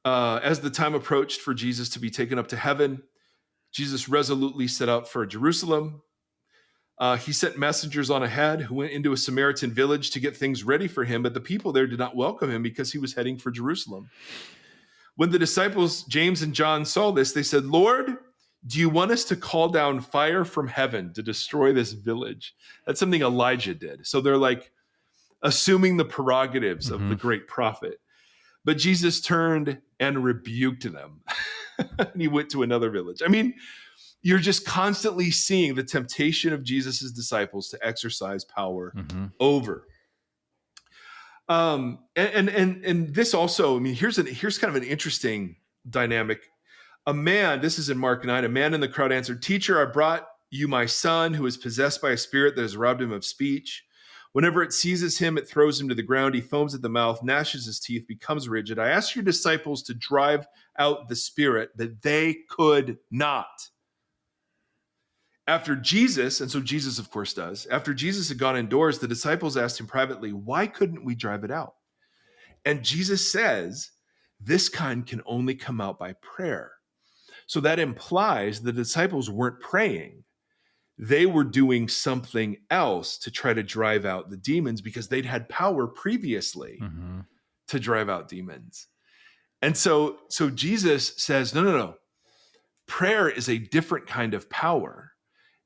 as the time approached for Jesus to be taken up to heaven, Jesus resolutely set out for Jerusalem. He sent messengers on ahead who went into a Samaritan village to get things ready for him, but the people there did not welcome him because he was heading for Jerusalem. When the disciples, James and John, saw this, they said, Lord, do you want us to call down fire from heaven to destroy this village? That's something Elijah did. So they're like assuming the prerogatives of the great prophet. But Jesus turned and rebuked them. And he went to another village. I mean, you're just constantly seeing the temptation of Jesus's disciples to exercise power over. And this also, I mean, here's kind of an interesting dynamic. A man, this is in Mark 9, a man in the crowd answered, Teacher, I brought you my son who is possessed by a spirit that has robbed him of speech. Whenever it seizes him, it throws him to the ground. He foams at the mouth, gnashes his teeth, becomes rigid. I asked your disciples to drive out the spirit, but they could not. After Jesus, and so Jesus, of course, does, after Jesus had gone indoors, the disciples asked him privately, why couldn't we drive it out? And Jesus says, this kind can only come out by prayer. So that implies the disciples weren't praying. They were doing something else to try to drive out the demons because they'd had power previously to drive out demons. And so Jesus says, no. Prayer is a different kind of power.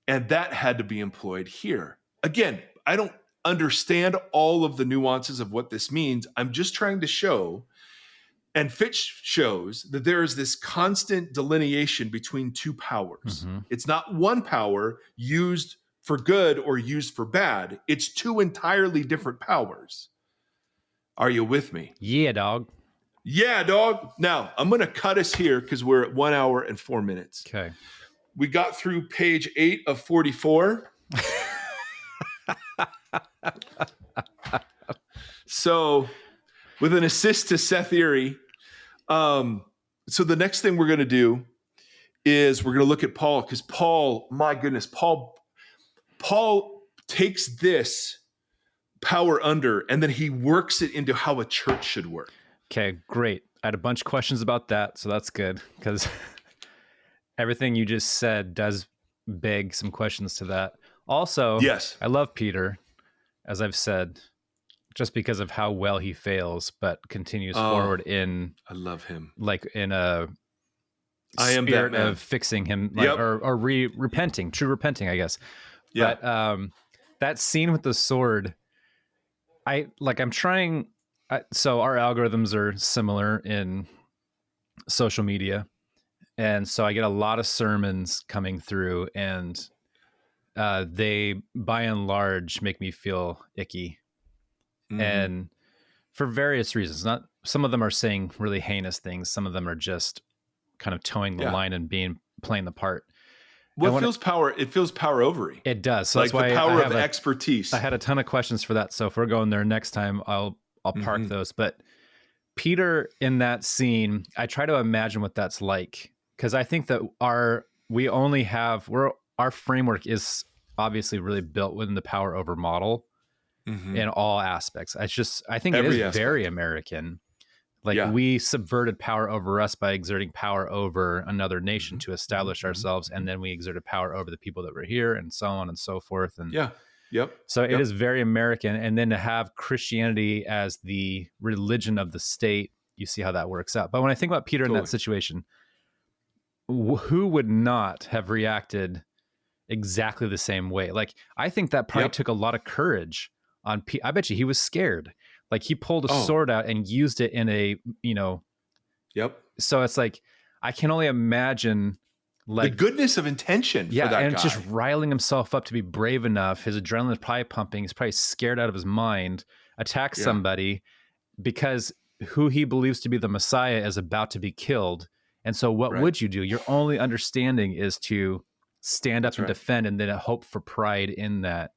And that had to be employed here. Again, I don't understand all of the nuances of what this means. I'm just trying to show, and Fitch shows, that there is this constant delineation between two powers. It's not one power used for good or used for bad. It's two entirely different powers. Are you with me? Yeah, dog. Yeah, dog. Now, I'm going to cut us here because we're at 1 hour and 4 minutes. Okay. We got through page 8 of 44. So, with an assist to Seth Erie, So the next thing we're going to do is we're going to look at Paul, because Paul, my goodness, Paul takes this power under and then he works it into how a church should work. Okay, great. I had a bunch of questions about that, so that's good, because everything you just said does beg some questions to that. Also, Yes. I love Peter, as I've said, just because of how well he fails, but continues forward in, I love him. like in a I am that spirit man. of fixing him, like, Yep. or repenting, true repenting, I guess. Yeah. But that scene with the sword, I'm trying. So our algorithms are similar in social media, and so I get a lot of sermons coming through, and they, by and large, make me feel icky, and for various reasons. Not some of them are saying really heinous things. Some of them are just kind of towing the line and playing the part. What feels power? It feels power overy. It does. So like that's why the power of expertise. I had a ton of questions for that. So if we're going there next time, I'll park those. But Peter in that scene, I try to imagine what that's like, because I think that our framework is obviously really built within the power over model in all aspects. I think it is very American. Like we subverted power over us by exerting power over another nation to establish ourselves, and then we exerted power over the people that were here, and so on and so forth. And so it is very American. And then to have Christianity as the religion of the state, you see how that works out. But when I think about Peter in that situation, who would not have reacted exactly the same way? Like, I think that probably took a lot of courage on I bet you he was scared. Like, he pulled a sword out and used it in a, so it's like, I can only imagine, like, the goodness of intention for that guy. And just riling himself up to be brave enough. His adrenaline is probably pumping. He's probably scared out of his mind, attack somebody because who he believes to be the Messiah is about to be killed. And so what would you do? Your only understanding is to stand up and defend, and then hope for pride in that.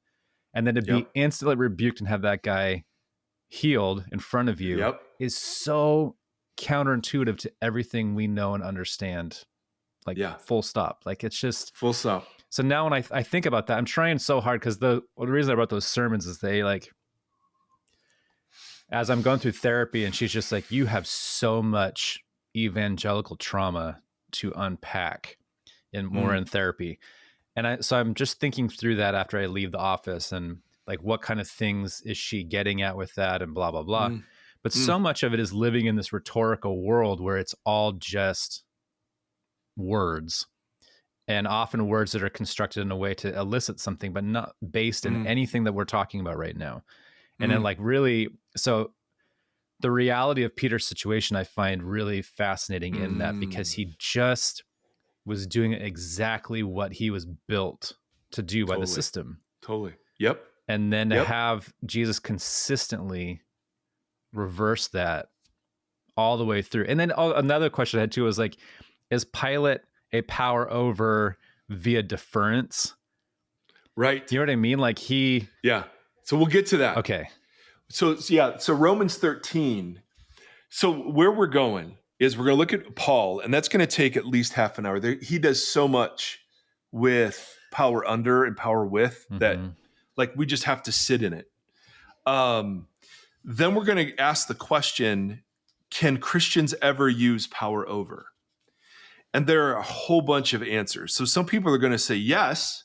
And then to be instantly rebuked and have that guy healed in front of you is so counterintuitive to everything we know and understand. Like, full stop. Like, it's just full stop. So now when I think about that, I'm trying so hard, because the reason I wrote those sermons is they, like, as I'm going through therapy, and she's just like, you have so much evangelical trauma to unpack in therapy. And so I'm just thinking through that after I leave the office, and like, what kind of things is she getting at with that, and blah, blah, blah. But so much of it is living in this rhetorical world where it's all just words, and often words that are constructed in a way to elicit something, but not based in anything that we're talking about right now. And then, like, really, so the reality of Peter's situation, I find really fascinating in that, because he just was doing exactly what he was built to do by the system. Yep. And then to have Jesus consistently reverse that all the way through. And then another question I had too was, like, is Pilate a power over via deference? Right. You know what I mean? Like, So we'll get to that. Okay. So Romans 13. So where we're going is we're going to look at Paul, and that's going to take at least half an hour. He does so much with power under and power with that, like, we just have to sit in it. Then we're going to ask the question, can Christians ever use power over? And there are a whole bunch of answers. So some people are going to say yes,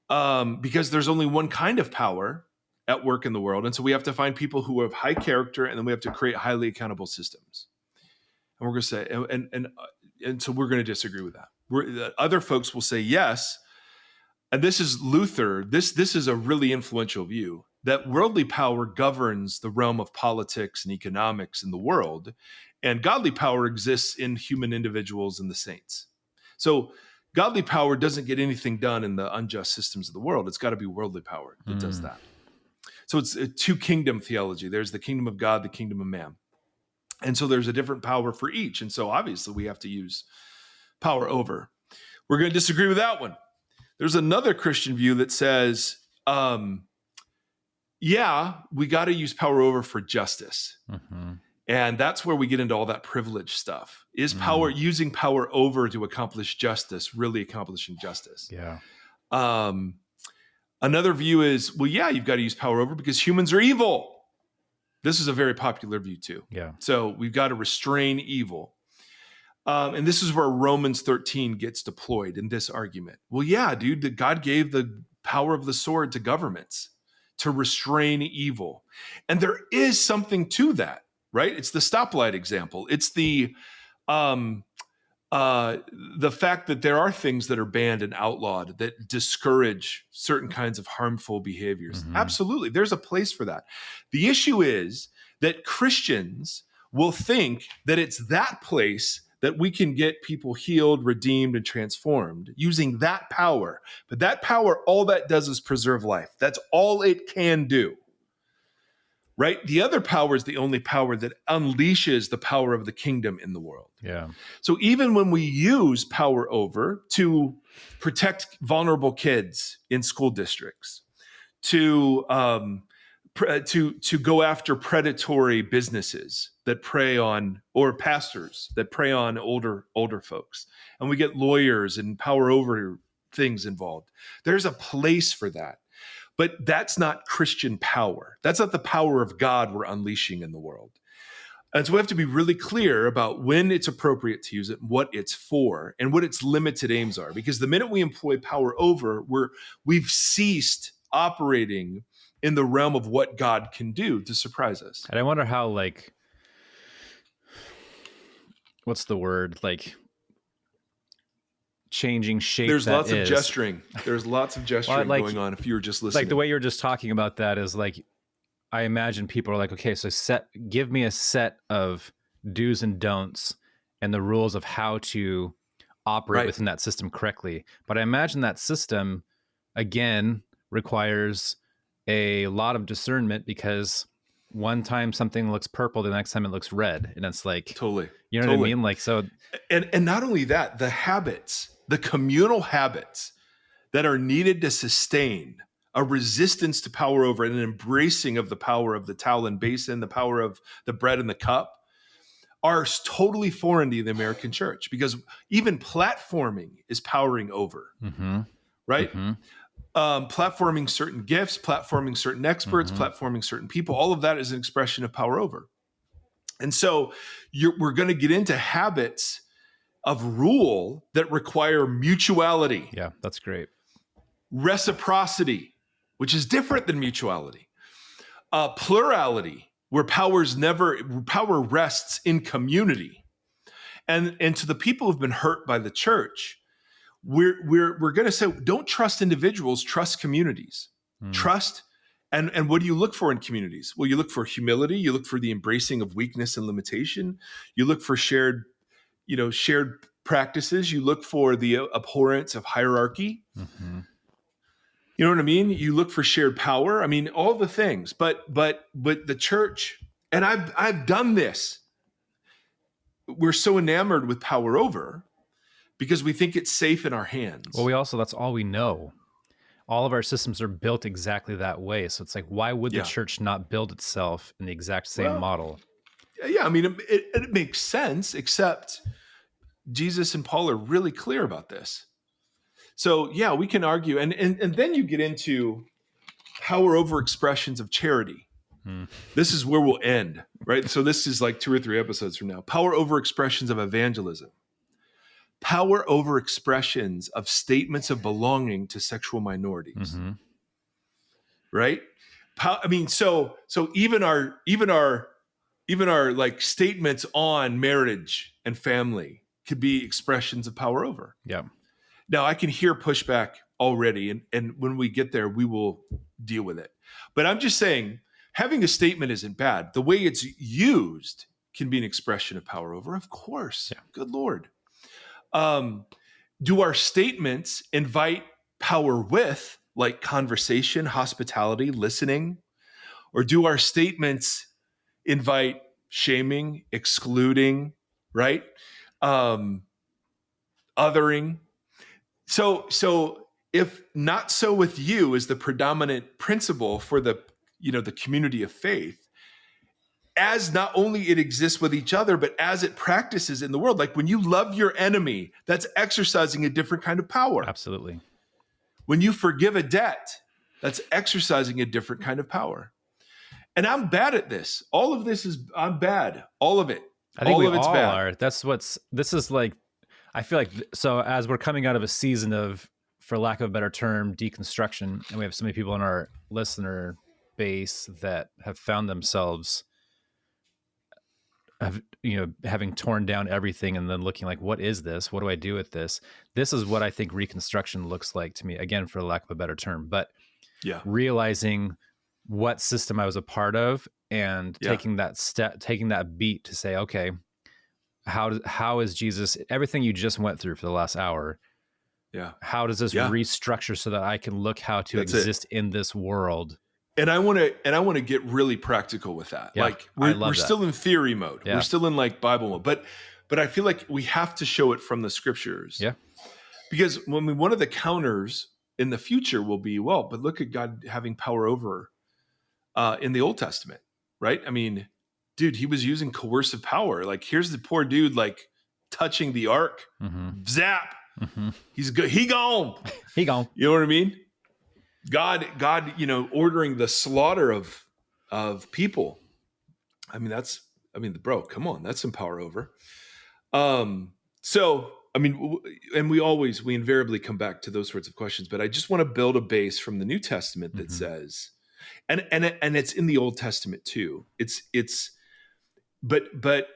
because there's only one kind of power at work in the world. And so we have to find people who have high character, and then we have to create highly accountable systems. And we're going to say, and so we're going to disagree with that. Other folks will say yes. And this is Luther. This is a really influential view, that worldly power governs the realm of politics and economics in the world, and godly power exists in human individuals and the saints. So godly power doesn't get anything done in the unjust systems of the world. It's got to be worldly power that does that. So it's a two-kingdom theology. There's the kingdom of God, the kingdom of man. And so there's a different power for each. And so obviously we have to use power over. We're going to disagree with that one. There's another Christian view that says, we got to use power over for justice. And that's where we get into all that privilege stuff. Is power, using power over to accomplish justice, really accomplishing justice? Yeah. Another view is, well, yeah, you've got to use power over because humans are evil. This is a very popular view too. Yeah. So we've got to restrain evil. And this is where Romans 13 gets deployed in this argument. Well, yeah, dude, that God gave the power of the sword to governments to restrain evil. And there is something to that, right? It's the stoplight example. It's the fact that there are things that are banned and outlawed that discourage certain kinds of harmful behaviors. Absolutely. There's a place for that. The issue is that Christians will think that it's that place that we can get people healed, redeemed, and transformed using that power. But that power, all that does is preserve life. That's all it can do. Right? The other power is the only power that unleashes the power of the kingdom in the world. Yeah. So even when we use power over to protect vulnerable kids in school districts, to go after predatory businesses that prey on, or pastors that prey on older folks, and we get lawyers and power over things involved, there's a place for that. But that's not Christian power. That's not the power of God we're unleashing in the world. And so we have to be really clear about when it's appropriate to use it, what it's for, and what its limited aims are. Because the minute we employ power over, we've ceased operating in the realm of what God can do to surprise us. And I wonder how, like, what's the word? Like, changing shape. There's lots of gesturing. There's lots of gesturing going on if you were just listening. Like the way you're just talking about that is like, I imagine people are like, okay, so give me a set of do's and don'ts and the rules of how to operate within that system correctly. But I imagine that system, again, requires a lot of discernment, because one time something looks purple, the next time it looks red. And it's like, totally, you know what I mean? Like, so. And not only that, the habits, the communal habits that are needed to sustain a resistance to power over and an embracing of the power of the towel and basin, the power of the bread and the cup, are totally foreign to the American church, because even platforming is powering over, right? Platforming certain gifts, platforming certain experts, platforming certain people, all of that is an expression of power over. And so we're going to get into habits of rule that require mutuality. Yeah, that's great. Reciprocity, which is different than mutuality. Plurality, where power rests in community. And to the people who've been hurt by the church, we're going to say, don't trust individuals, trust communities. Trust. And what do you look for in communities? Well, you look for humility. You look for the embracing of weakness and limitation. You look for shared practices. You look for the abhorrence of hierarchy. You know what I mean? You look for shared power. I mean, all the things. But the church, and I've done this. We're so enamored with power over because we think it's safe in our hands. Well, that's all we know. All of our systems are built exactly that way. So it's like, why would the church not build itself in the exact same model? Yeah, I mean, it makes sense, except Jesus and Paul are really clear about this. So yeah, we can argue. And then you get into power over expressions of charity. This is where we'll end, right? So this is like 2 or 3 episodes from now. Power over expressions of evangelism. Power over expressions of statements of belonging to sexual minorities. Right? I mean, so even our like statements on marriage and family could be expressions of power over. Yeah. Now I can hear pushback already, and when we get there, we will deal with it. But I'm just saying, having a statement isn't bad. The way it's used can be an expression of power over, of course. Yeah. Good Lord. Do our statements invite power with, like conversation, hospitality, listening? Or do our statements invite shaming, excluding, right? Othering? So if not so with you is the predominant principle for the community of faith, as not only it exists with each other, but as it practices in the world. Like when you love your enemy, that's exercising a different kind of power. Absolutely. When you forgive a debt, that's exercising a different kind of power. And I'm bad at this. All of this I'm bad. All of it. I think all we of it's all bad. are. This is like, I feel like, so as we're coming out of a season of, for lack of a better term, deconstruction, and we have so many people in our listener base that have found themselves having torn down everything and then looking like, what is this? What do I do with this? This is what I think reconstruction looks like to me, again, for lack of a better term, but realizing what system I was a part of and taking that step, taking that beat to say, okay, how is Jesus, everything you just went through for the last hour, how does this restructure so that I can look how to exist in this world? And I want to get really practical with that. Yeah, like we're still in theory mode. Yeah. We're still in like Bible mode, but I feel like we have to show it from the scriptures. Yeah. Because one of the counters in the future will be, well, but look at God having power over in the Old Testament, right? I mean, dude, he was using coercive power. Like here's the poor dude like touching the ark. Mm-hmm. Zap. Mm-hmm. He's good. He gone. He gone. You know what I mean? God, ordering the slaughter of people. I mean, bro, come on, that's some power over. So, I mean, and we invariably come back to those sorts of questions, but I just want to build a base from the New Testament that says, and it's in the Old Testament too. But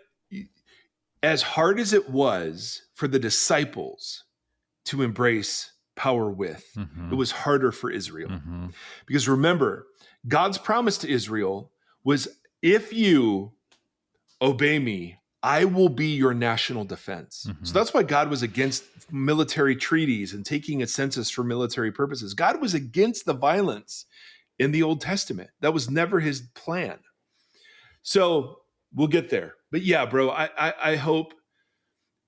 as hard as it was for the disciples to embrace power with, it was harder for Israel. Because remember, God's promise to Israel was, if you obey me, I will be your national defense. So that's why God was against military treaties and taking a census for military purposes. God was against the violence in the Old Testament. That was never his plan. So we'll get there. But yeah, bro, I hope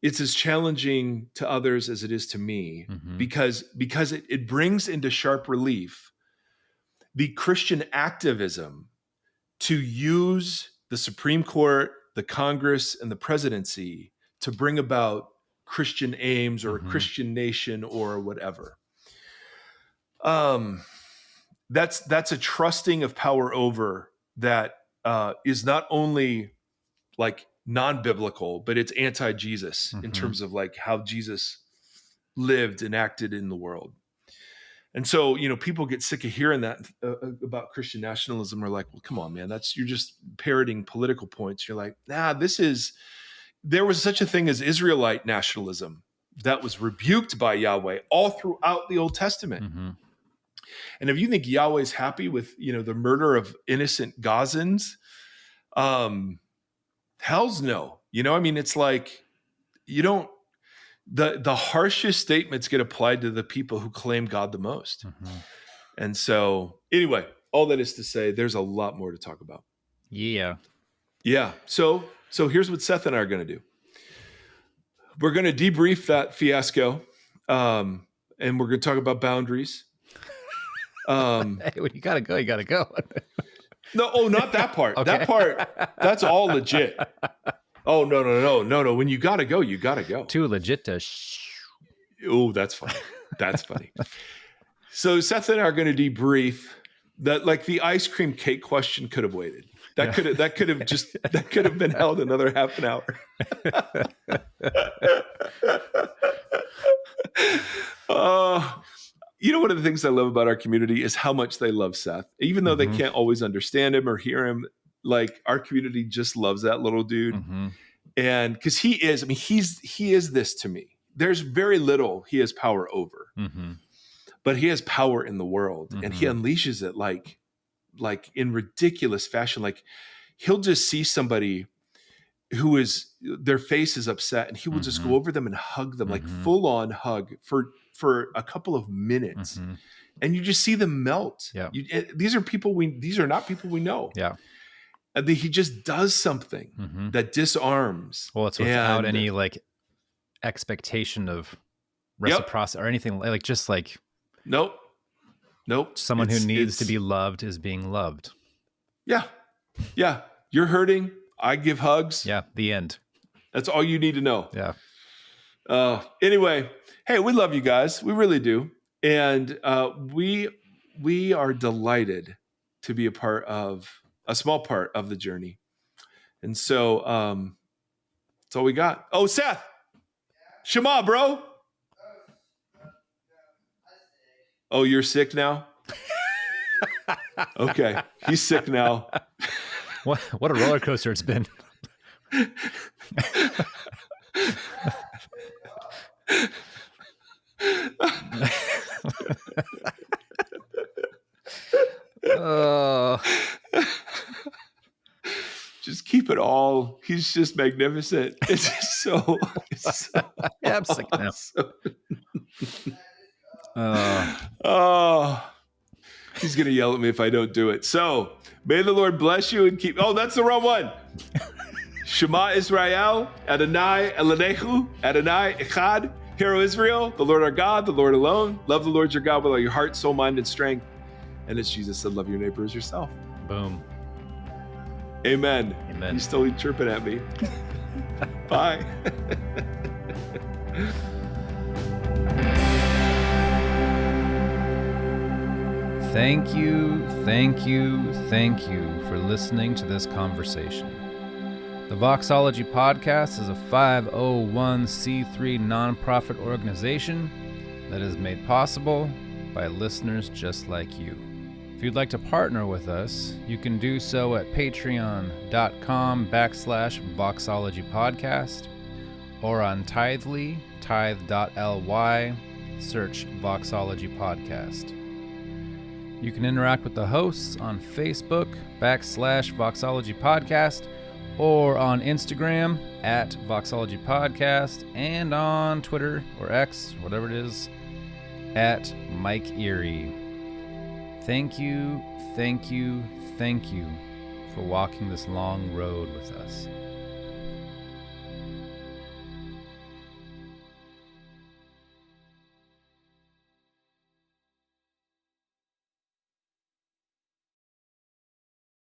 it's as challenging to others as it is to me, because it brings into sharp relief the Christian activism to use the Supreme Court, the Congress, and the presidency to bring about Christian aims or a Christian nation or whatever. That's a trusting of power over that is not only like non-biblical, but it's anti-Jesus in terms of like how Jesus lived and acted in the world. And so, people get sick of hearing that about Christian nationalism. We're like, well, come on, man, you're just parroting political points. You're like, there was such a thing as Israelite nationalism that was rebuked by Yahweh all throughout the Old Testament. And if you think Yahweh's happy with, the murder of innocent Gazans, hell's no. It's like, the harshest statements get applied to the people who claim God the most. And so anyway, all that is to say, there's a lot more to talk about. Yeah. So here's what Seth and I are going to do. We're going to debrief that fiasco. And we're going to talk about boundaries. Hey, when you gotta go, you gotta go. No, not that part. Okay. That part, that's all legit. Oh, no. When you gotta go, you gotta go. Too legit to Oh, that's funny. That's funny. So Seth and I are going to debrief that. Like the ice cream cake question could have waited. That could have been held another half an hour. One of the things I love about our community is how much they love Seth, even though they can't always understand him or hear him. Like our community just loves that little dude. And because he is this to me. There's very little he has power over, but he has power in the world, and he unleashes it like in ridiculous fashion. Like he'll just see somebody who their face is upset, and he will just go over them and hug them, like full on hug for a couple of minutes. And you just see them melt. Yeah. These are not people we know. Yeah. And he just does something that disarms. Well, it's without any like expectation of reciprocity or anything, like just like nope. Someone who needs to be loved is being loved. Yeah. You're hurting. I give hugs. Yeah, the end. That's all you need to know. Yeah. Anyway, hey, we love you guys. We really do. And we are delighted to be a small part of the journey. And so that's all we got. Oh, Seth. Shema, bro. Oh, you're sick now? Okay. He's sick now. What a roller coaster it's been. Just keep it all. He's just magnificent. It's just so Yeah, I'm sick now. Oh, he's going to yell at me if I don't do it. So may the Lord bless you and keep. Oh, that's the wrong one. Shema Israel, Adonai Eloheinu, Adonai Echad. Hear, O Israel, the Lord our God, the Lord alone. Love the Lord your God with all your heart, soul, mind, and strength. And as Jesus said, love your neighbor as yourself. Boom. Amen. Amen. He's totally chirping at me. Bye. Thank you for listening to this conversation. The Voxology Podcast is a 501c3 nonprofit organization that is made possible by listeners just like you. If you'd like to partner with us, you can do so at patreon.com/Voxology Podcast or on Tithely, tithe.ly, search Voxology Podcast. You can interact with the hosts on Facebook /Voxology Podcast or on Instagram at Voxology Podcast and on Twitter or X, whatever it is, at Mike Erre. Thank you for walking this long road with us.